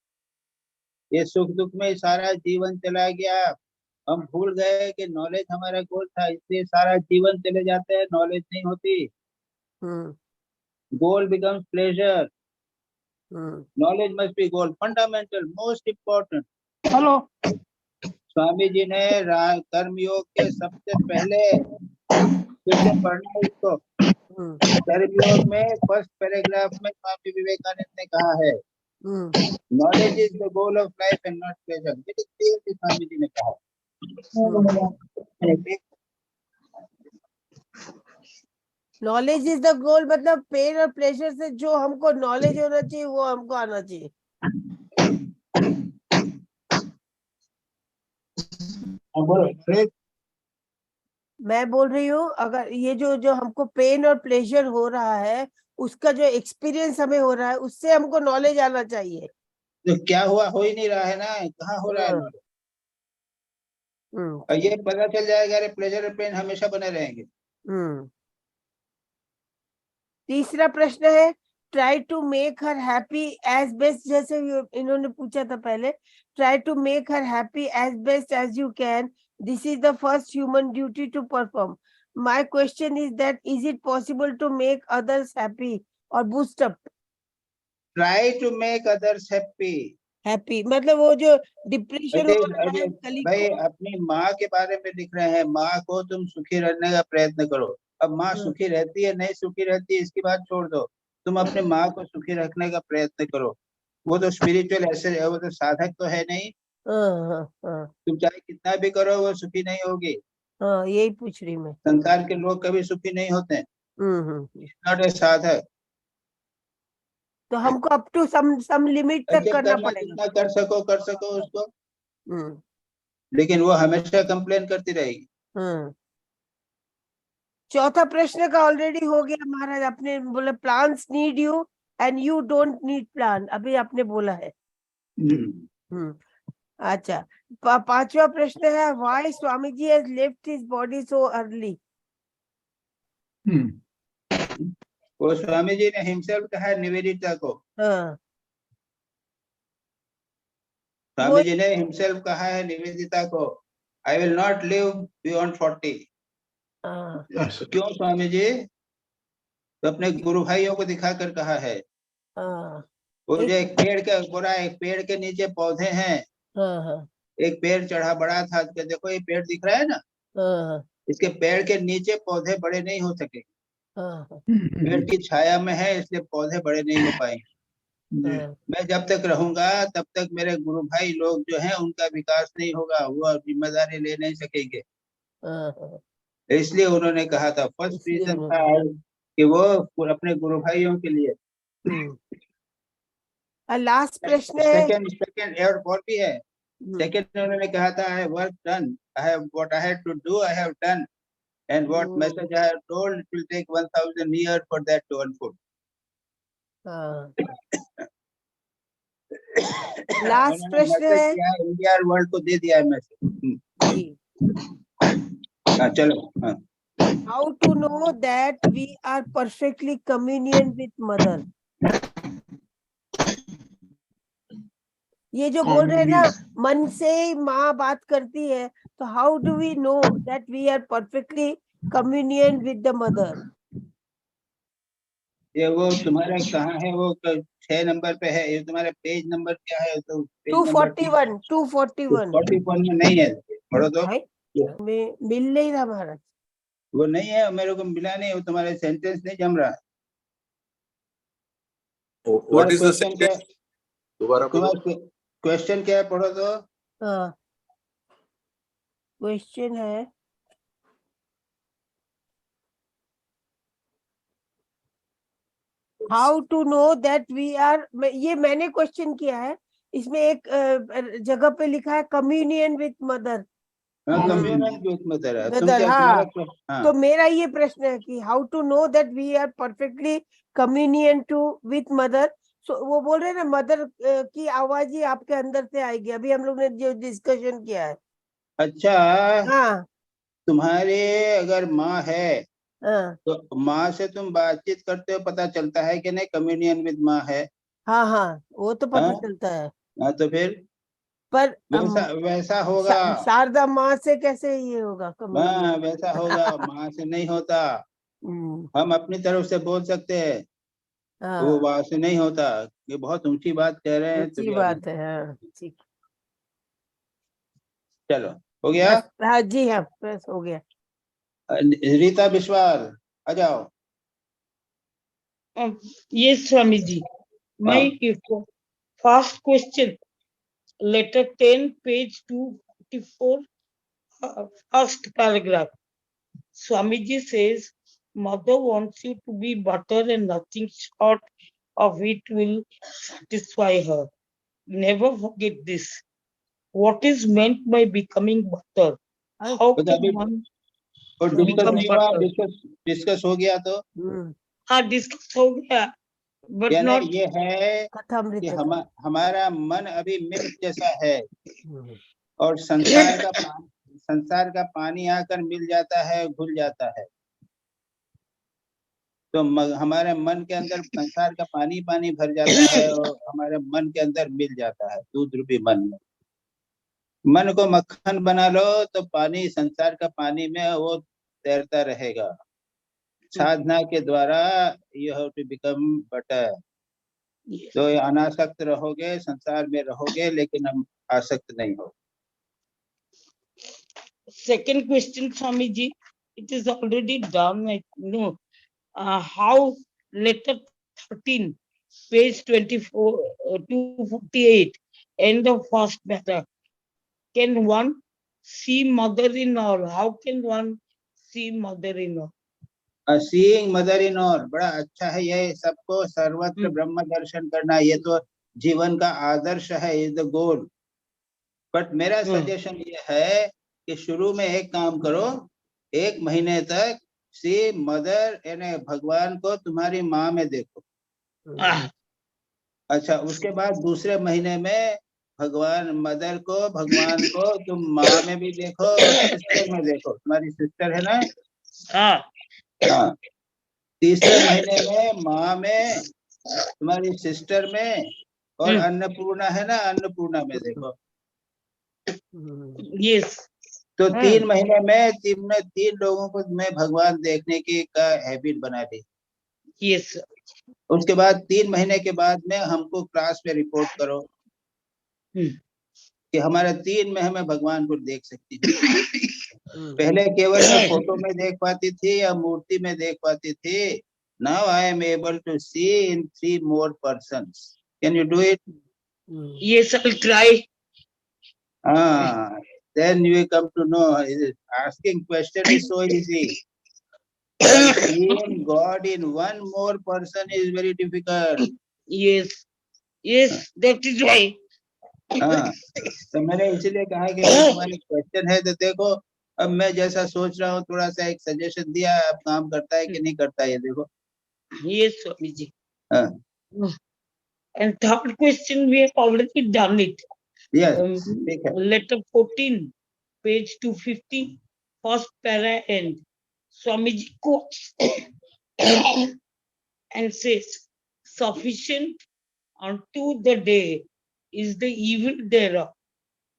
ये सुख दुख में सारा जीवन चला गया। हम भूल गए कि नॉलेज हमारा गोल था, इसलिए सारा जीवन चले जाते हैं, नॉलेज नहीं होती। Hmm, goal becomes pleasure, hmm, knowledge must be goal, fundamental, most important. Hello. Swami ji ने कर्म योग के सबसे पहले, फिर से पढ़ना इसको, हम्म, कर्म योग में फर्स्ट पैराग्राफ में स्वामी विवेकानंद ने कहा है, hmm, knowledge is the goal of life and not pleasure. ये क्लियरली स्वामी जी ने कहा। नॉलेज इज द गोल, मतलब पेन और प्लेजर से जो हमको नॉलेज होना चाहिए वो हमको आना चाहिए। मैं बोल रही हूँ, अगर ये जो जो हमको पेन और प्लेजर हो रहा है, उसका जो एक्सपीरियंस हमें हो रहा है, उससे हमको नॉलेज आना चाहिए। तो क्या हुआ, हो ही नहीं रहा है ना, कहाँ हो रहा है हाँ, knowledge? हम्म, और ये पता चल जाएगा, अरे प्लेजर और पेन हमेशा बने रहेंगे। हम्म। तीसरा प्रश्न है, try to make her happy as best, जैसे इन्होंने पूछा था पहले, try to make her happy as best as you can, this is the first human duty to perform. My question is that is it possible to make others happy और boost up? Try to make others happy, happy मतलब वो जो depression अरे हो रहा है अरे colleague भाई, को। अपनी माँ के बारे में लिख रहे हैं, माँ को तुम सुखी रहने का प्रयत्न करो। अब माँ हाँ, सुखी रहती है नहीं सुखी रहती है इसकी बात छोड़ दो, तुम अपने माँ को सुखी रखने का प्रयत्न करो। वो तो स्पिरिचुअल ऐसे है, वो तो साधक तो है नहीं, हाँ, हाँ, हाँ, तुम चाहे कितना भी करो वो सुखी नहीं होगी। हाँ, यही पूछ रही मैं। संसार के लोग कभी सुखी नहीं होते हैं, हम्म। नॉट ए साधक। तो हमको अप टू सम लिमिट तक जब करना करना पड़ेगा। जितना कर सको उसको, हम्म, लेकिन वो हमेशा कंप्लेन करती रहेगी। हाँ। चौथा प्रश्न का ऑलरेडी हो गया महाराज, आपने बोला plans need you and you don't need plan, अभी आपने बोला है। हम्म, अच्छा। पांचवा प्रश्न है, why Swami ji has left his body so early? वो स्वामी जी ने हिमसेल्फ कहा है निवेदिता को, हाँ, स्वामी जी ने हिमसेल्फ कहा है निवेदिता को, I will not live beyond 40। हाँ, क्यों स्वामी जी? तो अपने गुरु भाइयों को दिखाकर कहा है। हाँ, वो जो एक पेड़ का बोला, एक पेड़ के नीचे पौधे हैं, हाँ, हाँ, एक पेड़ चढ़ा बड़ा था, तो देखो ये पेड़ दिख रहा है ना, हाँ, इसके पेड़ के नीचे पौधे बड़े नहीं हो सके, हाँ, पेड़ की छाया में है इसलिए पौधे बड़े नहीं हो पाएंगे। हाँ, मैं जब तक रहूंगा तब तक मेरे गुरु भाई लोग जो हैं उनका विकास नहीं होगा, वो जिम्मेदारी ले नहीं सकेंगे। हाँ, इसलिए उन्होंने कहा था, फर्स्ट इसलिए रीजन था उन्होंने। कि वो अपने गुरु भाइयों के लिए। लास्ट प्रश्न है। सेकंड और भी है। सेकंड उन्होंने कहा था, I have work done, I have what I had to do, I have done, and what message I have told, it will take 1000 years for that to unfold. Last प्रश्न है। India और world को दे दिया है message. चलो। हाँ, how to know that we are perfectly communion with mother? ये जो बोल रहे हैं ना, मन से ही माँ बात करती है, तो how do we know that we are perfectly communion with the mother? ये वो तुम्हारा कहाँ है, वो 6 नंबर पे है, ये तुम्हारा पेज नंबर क्या है? तो पेज नंबर 241 241 41 में नहीं है, पढ़ो तो। में मिल नहीं रहा महाराज। वो नहीं है, मेरे को मिला नहीं, वो तुम्हारे सेंटेंस नहीं जम रहा। What is the क्वेश्चन क्या, sentence? दोबारा बोलो। तुम्हारा क्वेश्चन क्या है, पढ़ो तो। हाँ, क्वेश्चन है how to know that we are, ये मैंने क्वेश्चन किया है, इसमें एक जगह पे लिखा है communion with mother. Communion with mother, तुम मदर, क्या हाँ। तुम्हारा, हाँ तो मेरा ये प्रश्न है कि how to know that we are perfectly communion to with mother. So वो बोल रहे हैं ना, मदर की आवाज ही आपके अंदर से आएगी, अभी हम लोग ने जो डिस्कशन किया है। अच्छा, हाँ तुम्हारे अगर माँ है हाँ तो माँ से तुम बातचीत करते हो, पता चलता है कि नहीं कम्युनियन विद माँ है? हाँ हाँ, वो तो पता हाँ चलता है, हाँ, तो फिर पर वैसा वैसा होगा। शारदा माँ से कैसे ये होगा हाँ कम्युनियन? वैसा होगा, माँ से नहीं होता। हम्म, हम अपनी तरफ से बोल सकते हैं, वो हाँ, वहां से नहीं होता। ये बहुत ऊंची बात कह रहे हैं अच्छी तुरिया। बात है, हाँ ठीक। चलो, हो गया। बस, हाँ जी, हाँ बस हो गया। रीता बिस्वाल, आ जाओ। Yes, Swamiji. हाँ, My first question, letter 10, page 244, first paragraph. Swamiji says, Mother wants you to be butter and nothing short of it will satisfy her. Never forget this. What is meant by becoming butter? How तो can अभी one वो discuss become नहीं हुआ, butter? Discuss हो गया तो। हाँ, discuss हो गया, but यानी not ये है कि कथामृत। हमारा मन अभी मिल्क जैसा है, हम्म, और संसार का पानी आकर मिल जाता है, घुल जाता है। तो हमारे मन के अंदर संसार का पानी पानी भर जाता है, और हमारे मन के अंदर मिल जाता है दूध रूपी मन में। मन को मक्खन बना लो तो पानी, संसार का पानी में वो तैरता रहेगा। साधना के द्वारा you have to become butter. तो अनासक्त रहोगे, संसार में रहोगे, लेकिन हम आसक्त नहीं हो। second question, Swamiji, it is already done. I know how letter 13, page 24, 248, end of first matter. Can one see mother-in-law? How can one see mother-in-law? Seeing mother in all बड़ा अच्छा है, ये सबको सर्वत्र ब्रह्म दर्शन करना, ये तो जीवन का आदर्श है, इज द गोल। बट मेरा सजेशन ये है कि शुरू में एक काम करो, 1 महीने तक सी मदर यानी भगवान को तुम्हारी माँ में देखो। अच्छा, उसके बाद दूसरे महीने में भगवान को तुम माँ में भी देखो और सिस्टर में देखो, तुम्हारी सिस्टर है ना। हाँ, तीसरे महीने में माँ में, तुम्हारी सिस्टर में, और अन्नपूर्णा है ना, अन्नपूर्णा में देखो। Yes. तो 3 महीने में 3 लोगों को मैं भगवान देखने की का हैबिट बना दी। Yes. उसके बाद 3 महीने के बाद में हमको क्लास में रिपोर्ट करो कि हमारे 3 में हमें भगवान को देख सकती हूँ। पहले केवल मैं फोटो में देख पाती थी या मूर्ति में देख पाती थी। Now I am able to see in 3 more persons. Can you do it? Yes, I'll try. Then you come to know. Asking question is so easy. But seeing God in one more person is very difficult. Yes. Yes, that is right. तो मैंने इसीलिए कहा कि भाई तुम्हारे question है तो देखो, अब मैं जैसा सोच रहा हूँ थोड़ा सा एक सजेशन दिया, अब काम करता है कि नहीं करता है ये देखो। Yes, Swamiji. And third question, we have already done it. Yes, ठीक है। Letter 14, page 250, first para end. Swamiji quotes and says, sufficient unto the day is the evil thereof.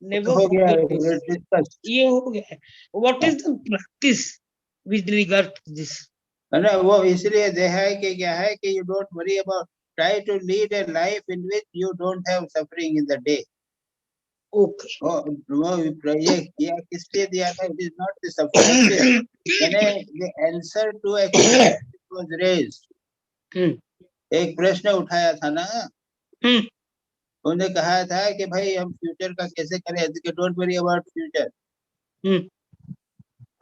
Never हो गया, forget this. discussed. ये हो गया है. What is the practice with regard to this? है ना, वो इसलिए दे है कि क्या है कि you don't worry about, try to lead a life in which you don't have suffering in the day. Okay. वो ये किया किस लिए दिया था? It is not the suffering. यानी the answer to a question was raised. एक प्रश्न उठाया था ना, उन्हें कहा था कि भाई हम फ्यूचर का कैसे करें? Don't worry about future.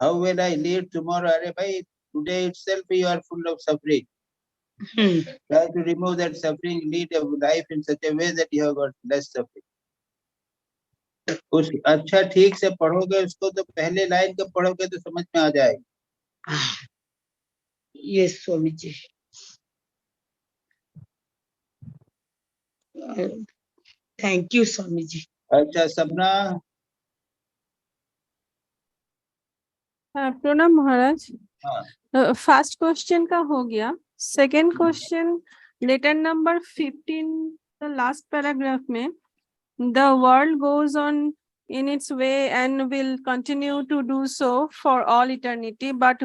How will I live tomorrow? अरे भाई, today itself you are full of suffering. Try to remove that suffering, lead a life in such a way that you have got less suffering. उस अच्छा ठीक से पढ़ोगे उसको तो पहले लाइन का पढ़ोगे तो समझ में आ जाएगा. Yes, Swamiji. Thank you, Swamiji. अच्छा सपना. प्रणाम महाराज. हाँ. फर्स्ट क्वेश्चन का हो गया. Second question letter number 15 the last paragraph में the world goes on in its way and will continue to do so for all eternity, but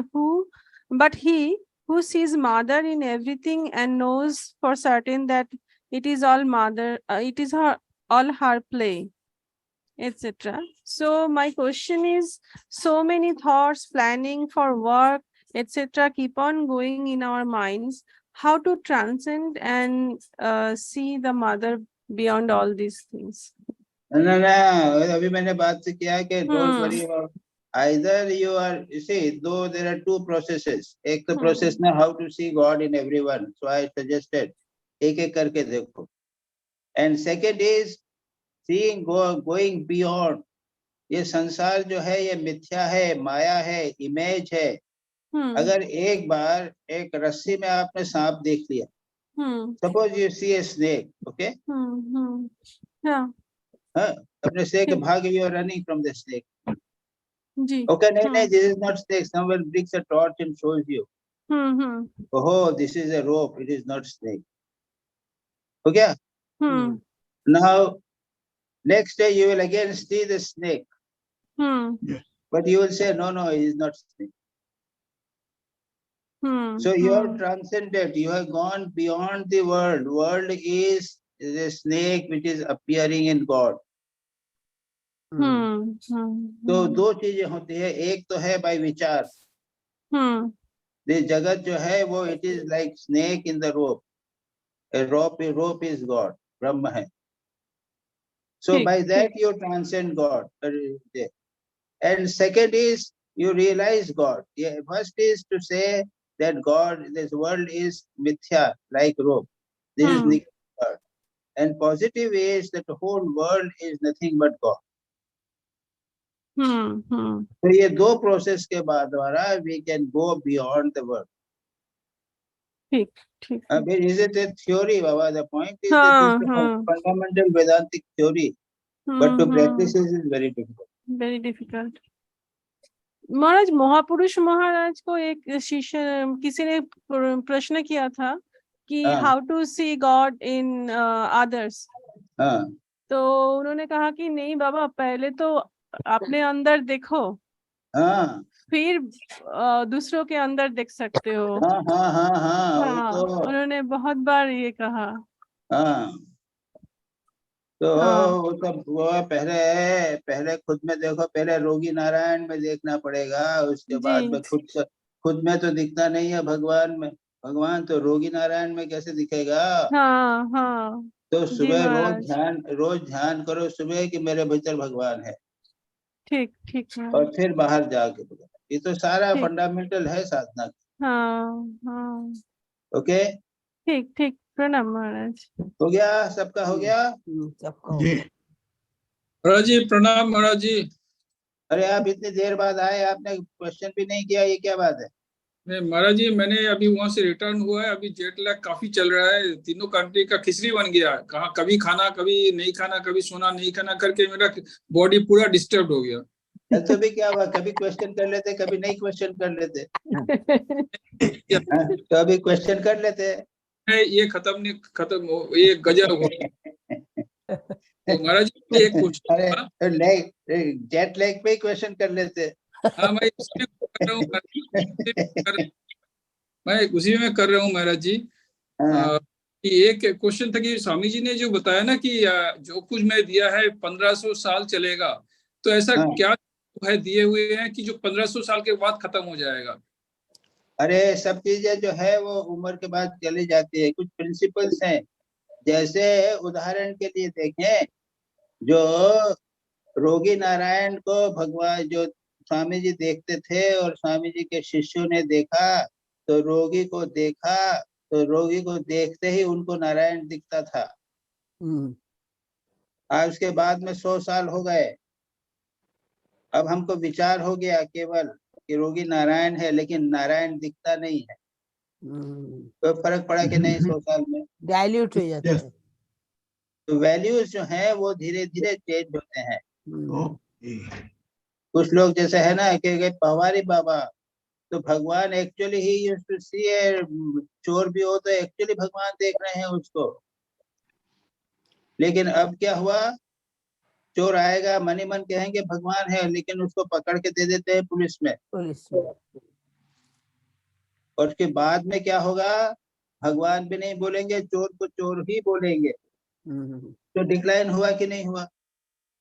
he who sees mother in everything and knows for certain that it is all mother, it is all her play, etc. So my question is, so many thoughts, planning for work, etc. keep on going in our minds. How to transcend and see the mother beyond all these things? ना, अभी मैंने बात से किया कि don't worry about. Either you are, you see, though there are two processes. एक तो process ना how to see God in everyone. So I suggested एक एक करके देखो. And second is seeing going beyond. ये संसार जो है ये मिथ्या है, माया है, इमेज है. अगर एक बार एक रस्सी में आपने सांप देख लिया, suppose you see a snake, okay? Yeah. अपने snake भाग, you are running from the snake. Ji. Okay, नहीं, this is not snake. Someone brings a torch and shows you. Oh, this is a rope. It is not snake. Okay? Now, next day you will again see the snake. But you will say, no, it is not snake. So you have transcended. You have gone beyond the world. World is the snake which is appearing in God. तो दो चीजें होती है. एक तो है by विचार. ये जगत जो है वो it is like snake in the rope. A rope is God. ब्रह्म है. So by that you transcend God. And second is you realize God. First is to say that God, this world is mithya, like rope. This is God. And positive is that the whole world is nothing but God. तो ये दो process के बाद द्वारा we can go beyond the world. ठीक. Is it a theory, Baba? The point is that this is a fundamental Vedantic theory, but to practice it is very difficult. Very difficult. महाराज, महापुरुष महाराज को एक शिष्य किसी ने प्रश्न किया था कि how to see God in others. तो उन्होंने कहा कि नहीं बाबा, पहले तो अपने अंदर देखो, फिर दूसरों के अंदर देख सकते हो. उन्होंने बहुत बार ये कहा. तो वो सब वो पहले खुद में देखो. पहले रोगी नारायण में देखना पड़ेगा, उसके बाद में खुद में तो दिखता नहीं है भगवान में. भगवान तो रोगी नारायण में कैसे दिखेगा? तो सुबह रोज ध्यान करो सुबह कि मेरे भीतर भगवान है. ठीक. और फिर बाहर जाके ये तो सारा फंडामेंटल है साधना. ओके. ठीक. प्रणाम महाराज. हो गया, सबका हो गया. महाराज जी प्रणाम. महाराज जी, अरे आप इतनी देर बाद आए, आपने क्वेश्चन भी नहीं किया, ये क्या बात है? नहीं महाराज जी, मैंने अभी वहां से रिटर्न हुआ है. अभी जेट लैग काफी चल रहा है. तीनों कंट्री का खिचड़ी बन गया. कहाँ कभी खाना, कभी नहीं खाना, कभी सोना नहीं खाना करके मेरा बॉडी पूरा डिस्टर्ब हो गया. तो भी क्या हुआ, कभी क्वेश्चन कर लेते, कभी नहीं क्वेश्चन कर लेते. तो अभी क्वेश्चन कर लेते. ये खत्म, ये गजब हो गया. तो महाराज जी एक क्वेश्चन अरे था। तो लेग जेट लेग पे ही क्वेश्चन कर लेते। हाँ मैं उसी में कर रहा हूँ मैं उसी में कर रहा हूँ महाराज जी। हाँ कि एक क्वेश्चन था कि स्वामी जी ने जो बताया ना कि जो कुछ मैं दिया है 1500 साल चलेगा, तो ऐसा हाँ। क्या है दिए हुए हैं कि जो 1500 साल के बाद खत्म हो जाएगा? अरे सब चीजें जो है वो उम्र के बाद चली जाती है, कुछ प्रिंसिपल्स हैं। जैसे उदाहरण के लिए देखें, जो रोगी नारायण को भगवान जो स्वामी जी देखते थे और स्वामी जी के शिष्यों ने देखा, तो रोगी को देखा तो रोगी को देखते ही उनको नारायण दिखता था। आज उसके बाद में 100 साल हो गए, अब हमको विचार हो गया केवल कि रोगी नारायण है, लेकिन नारायण दिखता नहीं है। कोई फर्क पड़ा कि नहीं 100 साल में? डाइल्यूट हो जाता Yes. है। तो वैल्यूज जो हैं वो धीरे धीरे चेंज होते हैं। Okay. कुछ लोग जैसे है ना कि पवारी बाबा, तो भगवान एक्चुअली ही यूज्ड टू सी ए चोर भी हो तो एक्चुअली भगवान देख रहे हैं उसको। लेकिन अब क्या हुआ, चोर आएगा मनी मन कहेंगे भगवान है, लेकिन उसको पकड़ के दे देते हैं पुलिस में। पुलिस में। और उसके बाद में क्या होगा, भगवान भी नहीं बोलेंगे, चोर को चोर ही बोलेंगे। तो डिक्लाइन हुआ कि नहीं हुआ?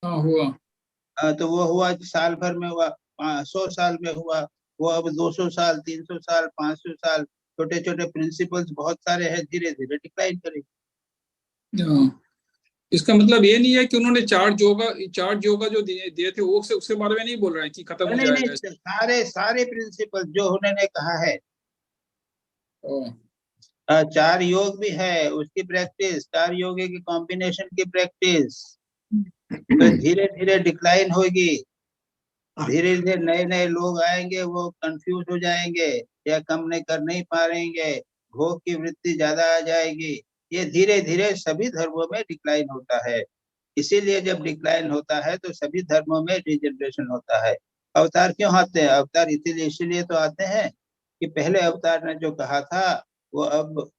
हाँ हुआ। तो वो हुआ साल भर में हुआ, 100 साल में हुआ, वो अब 200 साल, 300 साल, 500 साल, छोटे छोटे प्रिंसिपल्स बहुत सारे हैं, धीरे धीरे डिक्लाइन करेंगे। हाँ। इसका मतलब ये नहीं है कि उन्होंने चार योगा जो दिए थे वो उसके बारे में नहीं बोल रहे हैं कि खत्म हो नहीं जाएगा। नहीं, सारे सारे प्रिंसिपल जो उन्होंने कहा है, ओ, 4 योग भी है उसकी प्रैक्टिस, 4 योग की कॉम्बिनेशन की प्रैक्टिस, तो धीरे धीरे डिक्लाइन होगी। धीरे धीरे नए नए लोग आएंगे, वो कंफ्यूज हो जाएंगे या कम नहीं कर नहीं पाएंगे, भोग की वृत्ति ज्यादा आ जाएगी। ये धीरे धीरे सभी धर्मों में डिक्लाइन होता है। इसीलिए जब डिक्लाइन होता है तो सभी धर्मों में डिजेनरेशन होता है। अवतार क्यों आते हैं? अवतार इसीलिए तो आते हैं कि पहले अवतार ने जो कहा था वो अब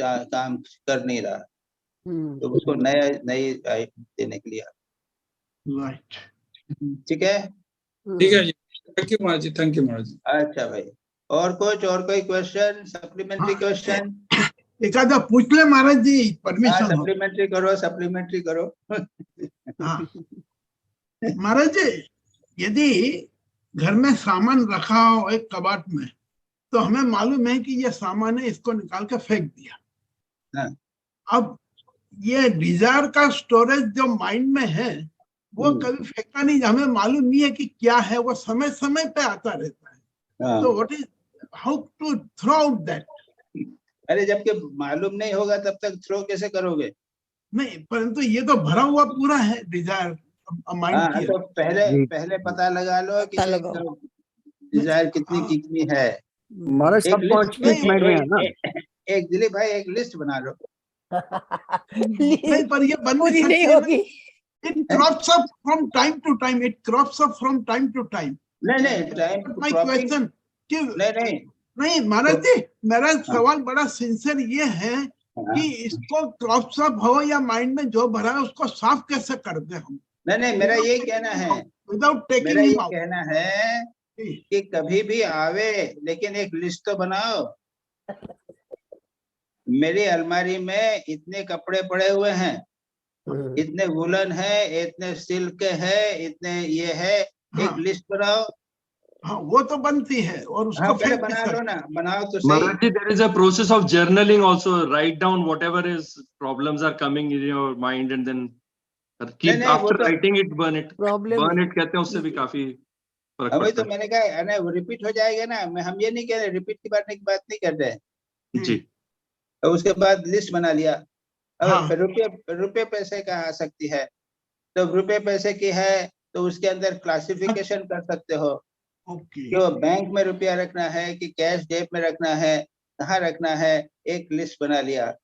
काम कर नहीं रहा, तो उसको नया नई देने के लिए। Right. ठीक है, ठीक है जी, thank you Maharaj ji, thank you Maharaj ji. अच्छा भाई, और कोई क्वेश्चन, सप्लीमेंट्री क्वेश्चन? एक आधा पूछ ले महाराज जी, परमिशन हो। सप्लीमेंट्री करो। हाँ महाराज जी, यदि घर में सामान रखा हो एक कबाट में, तो हमें मालूम है कि ये सामान है, इसको निकाल के फेंक दिया। हाँ। अब ये डिजायर का स्टोरेज जो माइंड में है वो कभी फेंका नहीं, हमें मालूम नहीं है कि क्या है, वो समय समय पे आता रहता है। हाँ। तो what is, how to throw out that? अरे जबकि मालूम नहीं होगा तब तक थ्रो कैसे करोगे? नहीं, परंतु ये तो भरा हुआ पूरा है डिजायर माइंड हाँ, की। तो पहले पता लगा लो कि डिजायर कितनी है। हमारे सब कॉन्शियस माइंड में है ना। एक दिलीप भाई एक लिस्ट बना लो। नहीं, पर ये बन पूरी नहीं होगी। It crops up from time to time. It crops up from time to time. नहीं टाइम My question कि नहीं महाराज जी, मेरा सवाल बड़ा सिंसियर ये है कि इसको क्रॉप्स अप हो या माइंड में जो भरा है उसको साफ कैसे करते हम? नहीं मेरा ये कहना है, विदाउट टेकिंग मेरा ये हिम आउट। कहना है कि कभी भी आवे लेकिन एक लिस्ट तो बनाओ। मेरी अलमारी में इतने कपड़े पड़े हुए हैं, इतने वुलन है, इतने सिल्क है, इतने ये है, एक लिस्ट बनाओ। हाँ, वो तो बनती है और उसको हाँ, फेंक बना लो ना, बनाओ तो Maharaj सही। ji, there is a process of journaling also. Write down whatever is problems are coming in your mind and then keep नहीं, after तो writing it, burn it. Problem Burn it कहते हैं, उससे भी काफी फर्क अभी पड़ता तो मैंने कहा ना वो रिपीट हो जाएगा ना। हम ये नहीं कह रहे, रिपीट की बात नहीं कर रहे हैं। है। जी। और उसके बाद लिस्ट बना लिया। अब हाँ। रुपये पैसे का आ सकती है, तो रुपये पैसे की है तो उसके अंदर क्लासिफिकेशन कर सकते हो कि वो बैंक में रुपया रखना है कि कैश जेब में रखना है, कहाँ रखना है, एक लिस्ट बना लिया।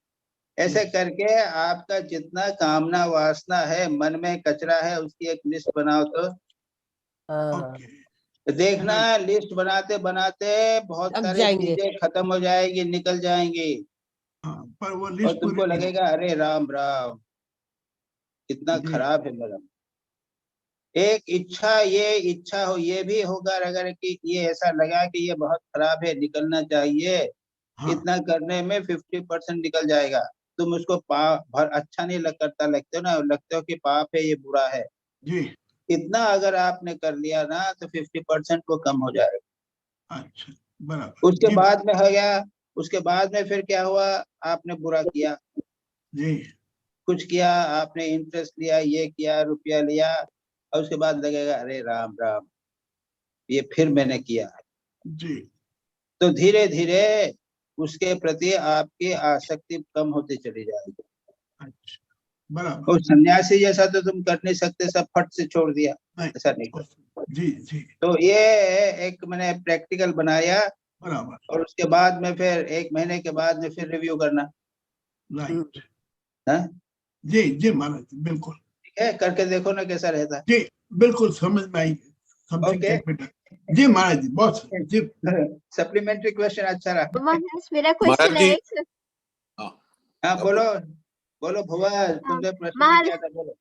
ऐसे करके आपका जितना कामना वासना है, मन में कचरा है, उसकी एक लिस्ट बनाओ तो देखना, लिस्ट बनाते बनाते बहुत सारी चीजें खत्म हो जाएगी, निकल जाएंगी। पर वो और लिस्ट तुमको लगेगा अरे राम राम। इतना जी। खराब है मेरा। एक इच्छा हो, ये भी होगा अगर कि ये ऐसा लगा कि ये बहुत खराब है, निकलना चाहिए, हाँ इतना करने में 50% निकल जाएगा। तुम उसको भर अच्छा नहीं लगता, लगते हो ना, लगते हो कि पाप है, ये बुरा है। जी। इतना अगर आपने कर लिया ना तो 50% वो कम हो जाएगा। अच्छा, बराबर उसके जी। बाद में हो गया, उसके बाद में फिर क्या हुआ, आपने बुरा किया, जी। कुछ किया, आपने इंटरेस्ट लिया, ये किया, रुपया लिया, और उसके बाद लगेगा अरे राम राम, ये फिर मैंने किया है। जी। तो धीरे धीरे उसके प्रति आपकी आसक्ति कम होती चली जाएगी। अच्छा, बराबर। और सन्यासी जैसा तो तुम कर नहीं सकते, सब फट से छोड़ दिया, नहीं, ऐसा नहीं कर। जी जी, तो ये एक मैंने प्रैक्टिकल बनाया, बराबर, और उसके बाद में फिर 1 महीने के बाद में फिर रिव्यू करना राइट। है। जी जी महाराज जी, बिल्कुल। ठीक है, करके देखो ना कैसा रहता है। जी, बिल्कुल समझ में आई। Something okay. जी महाराज जी, बहुत जी। सप्लीमेंट्री क्वेश्चन अच्छा रहा। महाराज मेरा महाराज क्वेश्चन है जी, एक हाँ बोलो, बोलो भुआ, तुमने प्रश्न नहीं महाराज किया था, बोलो।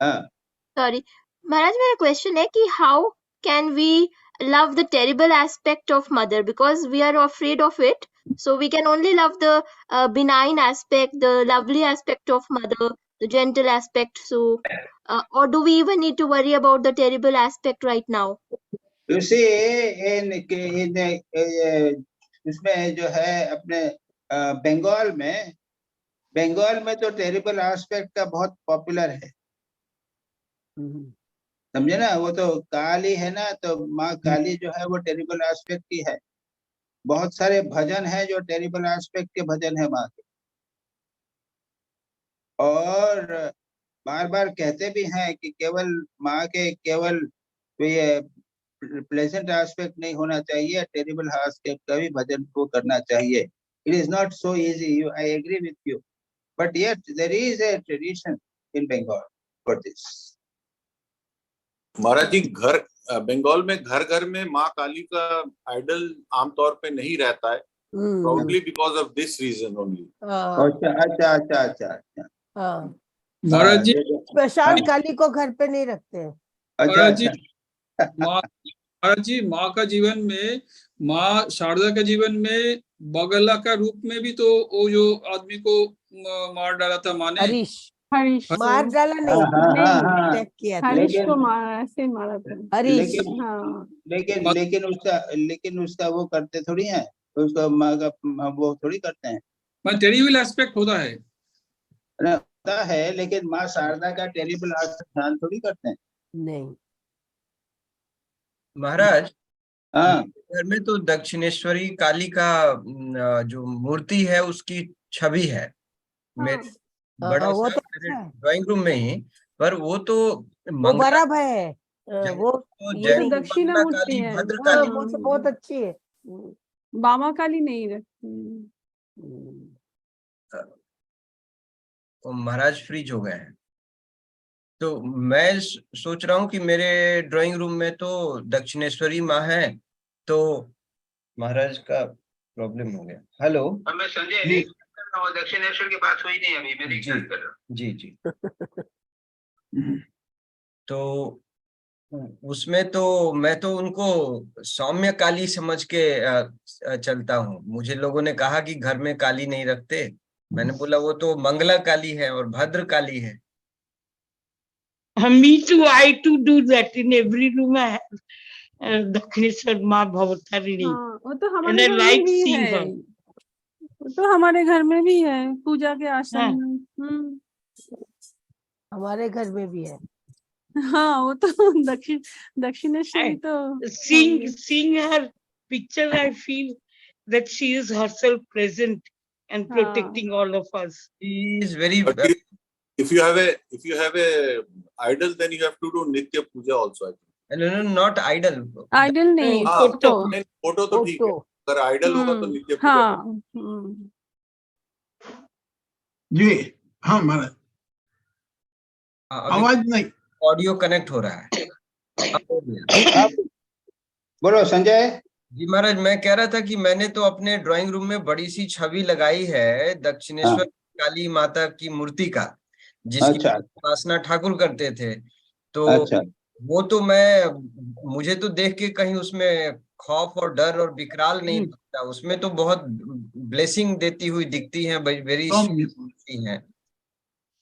हाँ, सॉरी महाराज मेरा क्वेश्चन है कि how can we love the terrible aspect of mother because we are afraid of it, so we can only love the benign aspect, the lovely aspect of mother, the gentle aspect, so or do we even need to worry about the terrible aspect right now? you see इसमें जो है अपने बंगाल में तो terrible aspect का बहुत popular है, समझे ना। वो तो काली है ना, तो माँ काली जो है वो टेरिबल एस्पेक्ट की है। बहुत सारे भजन है जो टेरिबल एस्पेक्ट के भजन है माँ के, और बार बार कहते भी हैं कि केवल माँ के केवल ये प्लेजेंट एस्पेक्ट नहीं होना चाहिए, टेरिबल एस्पेक्ट का भी भजन को करना चाहिए। It is not so easy, I agree with you, but yet there is a tradition in Bengal for this. Maharaj ji, Bengal में घर घर में माँ काली का आइडल आमतौर पे नहीं रहता है, probably because of this reason only. अच्छा अच्छा अच्छा अच्छा अच्छा। हाँ, महाराज जी, प्रशांत काली को घर पे नहीं रखते हैं। अच्छा महाराज जी, अच्छा। महाराज जी, माँ का जीवन में, माँ शारदा के जीवन में बगला का रूप में भी तो वो जो आदमी को मार डाला था माँ ने, हरीश मार को डाला नहीं, हाँ, अटैक किया था। हरीश लेकिन को मारा, ऐसे ही मारा था। हरीश, लेकिन हाँ लेकिन उसका वो करते थोड़ी हैं, उसका माँ का वो थोड़ी करते हैं मैं टेरिबल एस्पेक्ट होता है। ना, होता है, लेकिन माँ शारदा का टेरिबल ध्यान थोड़ी करते हैं। नहीं। महाराज, हाँ घर में तो दक्षिणेश्वरी काली का जो मूर्ति है उसकी छवि है मेरे बड़ा वो सा तो मेरे अच्छा है, ड्राइंग रूम में ही, पर वो तो वो मंगला बराबर है। वो तो ये जय नहीं, दक्षिणा मंगला मूर्ति काली, है। भद्र हाँ, काली। वो तो बहुत अच्छी है। बामा काली नहीं रखती। तो महाराज फ्रीज हो गए हैं, तो मैं सोच रहा हूँ कि मेरे ड्राइंग रूम में तो दक्षिणेश्वरी माँ है, तो महाराज का प्रॉब्लम हो गया। हेलो, मैं संजय नहीं कर रहा हूँ, दक्षिणेश्वर की बात हुई नहीं अभी, मेरी जी कर रहा हूँ। जी जी। तो उसमें तो मैं तो उनको सौम्य काली समझ के चलता हूँ। मुझे लोगों ने कहा कि घर में काली नहीं रखते, मैंने बोला वो तो मंगला काली है और भद्र काली है। Me too. I too do that. In every room I have Dakshineshwar Ma Bhavatarini. हाँ, वो तो And हमारे I घर में like भी seeing है, her. वो तो हमारे घर में भी है पूजा के आसन हाँ। में। हमारे घर में भी है। हाँ, वो तो दक्षिणेश्वरी तो Seeing her picture, I feel that she is herself present and protecting all of us. She is very But if you have a idol, then you have to do Nitya Puja also, I think. no, not idol. Idol नहीं, हाँ, photo. Photo तो ठीक है, अगर idol होगा तो नित्य पूजा। हाँ। जी हाँ महाराज, आवाज नहीं, ऑडियो कनेक्ट हो रहा है। आप बोलो संजय। जी महाराज, मैं कह रहा था कि मैंने तो अपने ड्राइंग रूम में बड़ी सी छवि लगाई है दक्षिणेश्वर काली माता की मूर्ति का, जिसकी अच्छा उपासना ठाकुर करते थे। तो अच्छा वो तो मुझे तो देख के कहीं उसमें खौफ और डर और विकराल नहीं लगता, उसमें तो बहुत ब्लेसिंग देती हुई दिखती है, वेरी स्वीट है।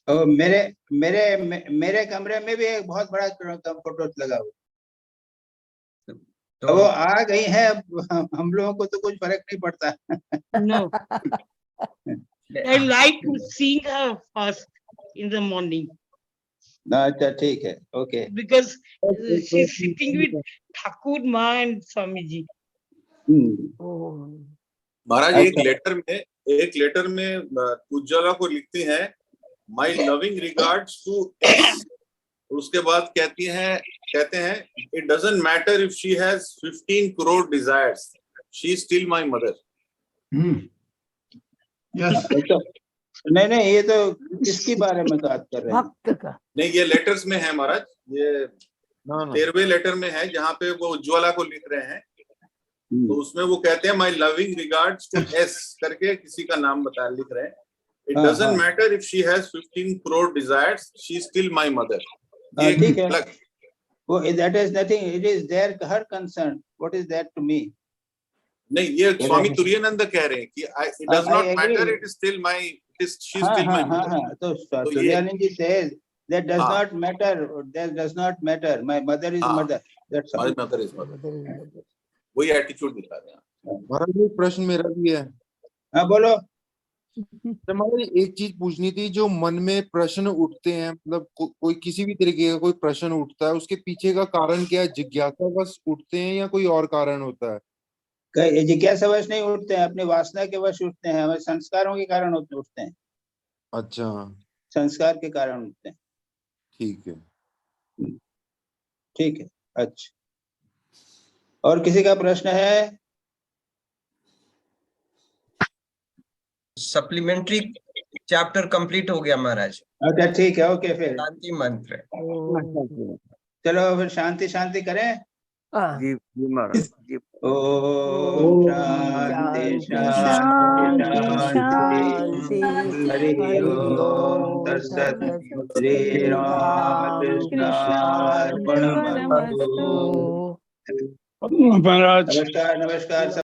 तो मेरे कमरे में भी एक बहुत बड़ा फोटो लगा हुआ। तो वो आ गई है, अब हम लोगों को तो कुछ फर्क नहीं पड़ता। No, I like to see her first in the morning अच्छा ठीक है, okay. because she's sitting with Thakur Ma and Swamiji. Maharaj अच्छा। एक लेटर में उज्ज्वला को लिखती हैं my loving regards to S. उसके बाद कहते हैं it doesn't matter if she has 15 crore desires, she is still my mother. Yes, नहीं, ये तो किसके बारे में बात कर रहे हैं? भक्त का। नहीं, ये लेटर्स में है महाराज, ये 13वें लेटर में है जहाँ पे वो उज्ज्वला को लिख रहे हैं। तो उसमें वो कहते हैं my loving regards to S करके किसी का नाम लिख रहे हैं। It doesn't matter if she has 15 crore desires, she is still my mother. ठीक है, वो that is nothing, it is there her concern, what is that to me? नहीं, ये स्वामी तुरानंद कह रहे हैं कि it does not matter, it is still my, she is still my mother. तो तुरानंद जी says that does not matter, that does not matter, my mother is mother, that's all. My mother is mother, वही attitude दिखा रहे हैं। महाराज एक प्रश्न मेरा भी है। हाँ बोलो। हमारी एक चीज पूछनी थी, जो मन में प्रश्न उठते हैं, मतलब कोई किसी भी तरीके का कोई प्रश्न उठता है, उसके पीछे का कारण क्या है? जिज्ञासा बस उठते हैं या कोई और कारण होता है? जिज्ञासा वश नहीं उठते हैं, अपने वासना के वश उठते हैं, हमारे संस्कारों के कारण उठते हैं। अच्छा, संस्कार के कारण उठते हैं। ठीक है, ठीक है, अच्छा। और किसी का प्रश्न है? सप्लीमेंट्री चैप्टर कंप्लीट हो गया महाराज। अच्छा ठीक है, ओके। फिर शांति मंत्र। चलो फिर शांति करें। जी जी महाराज जी। ओम शांति शांति शांति। हरि ओम तत्सत्। श्री राम कृष्णार्पणमस्तु। महाराज नमस्कार।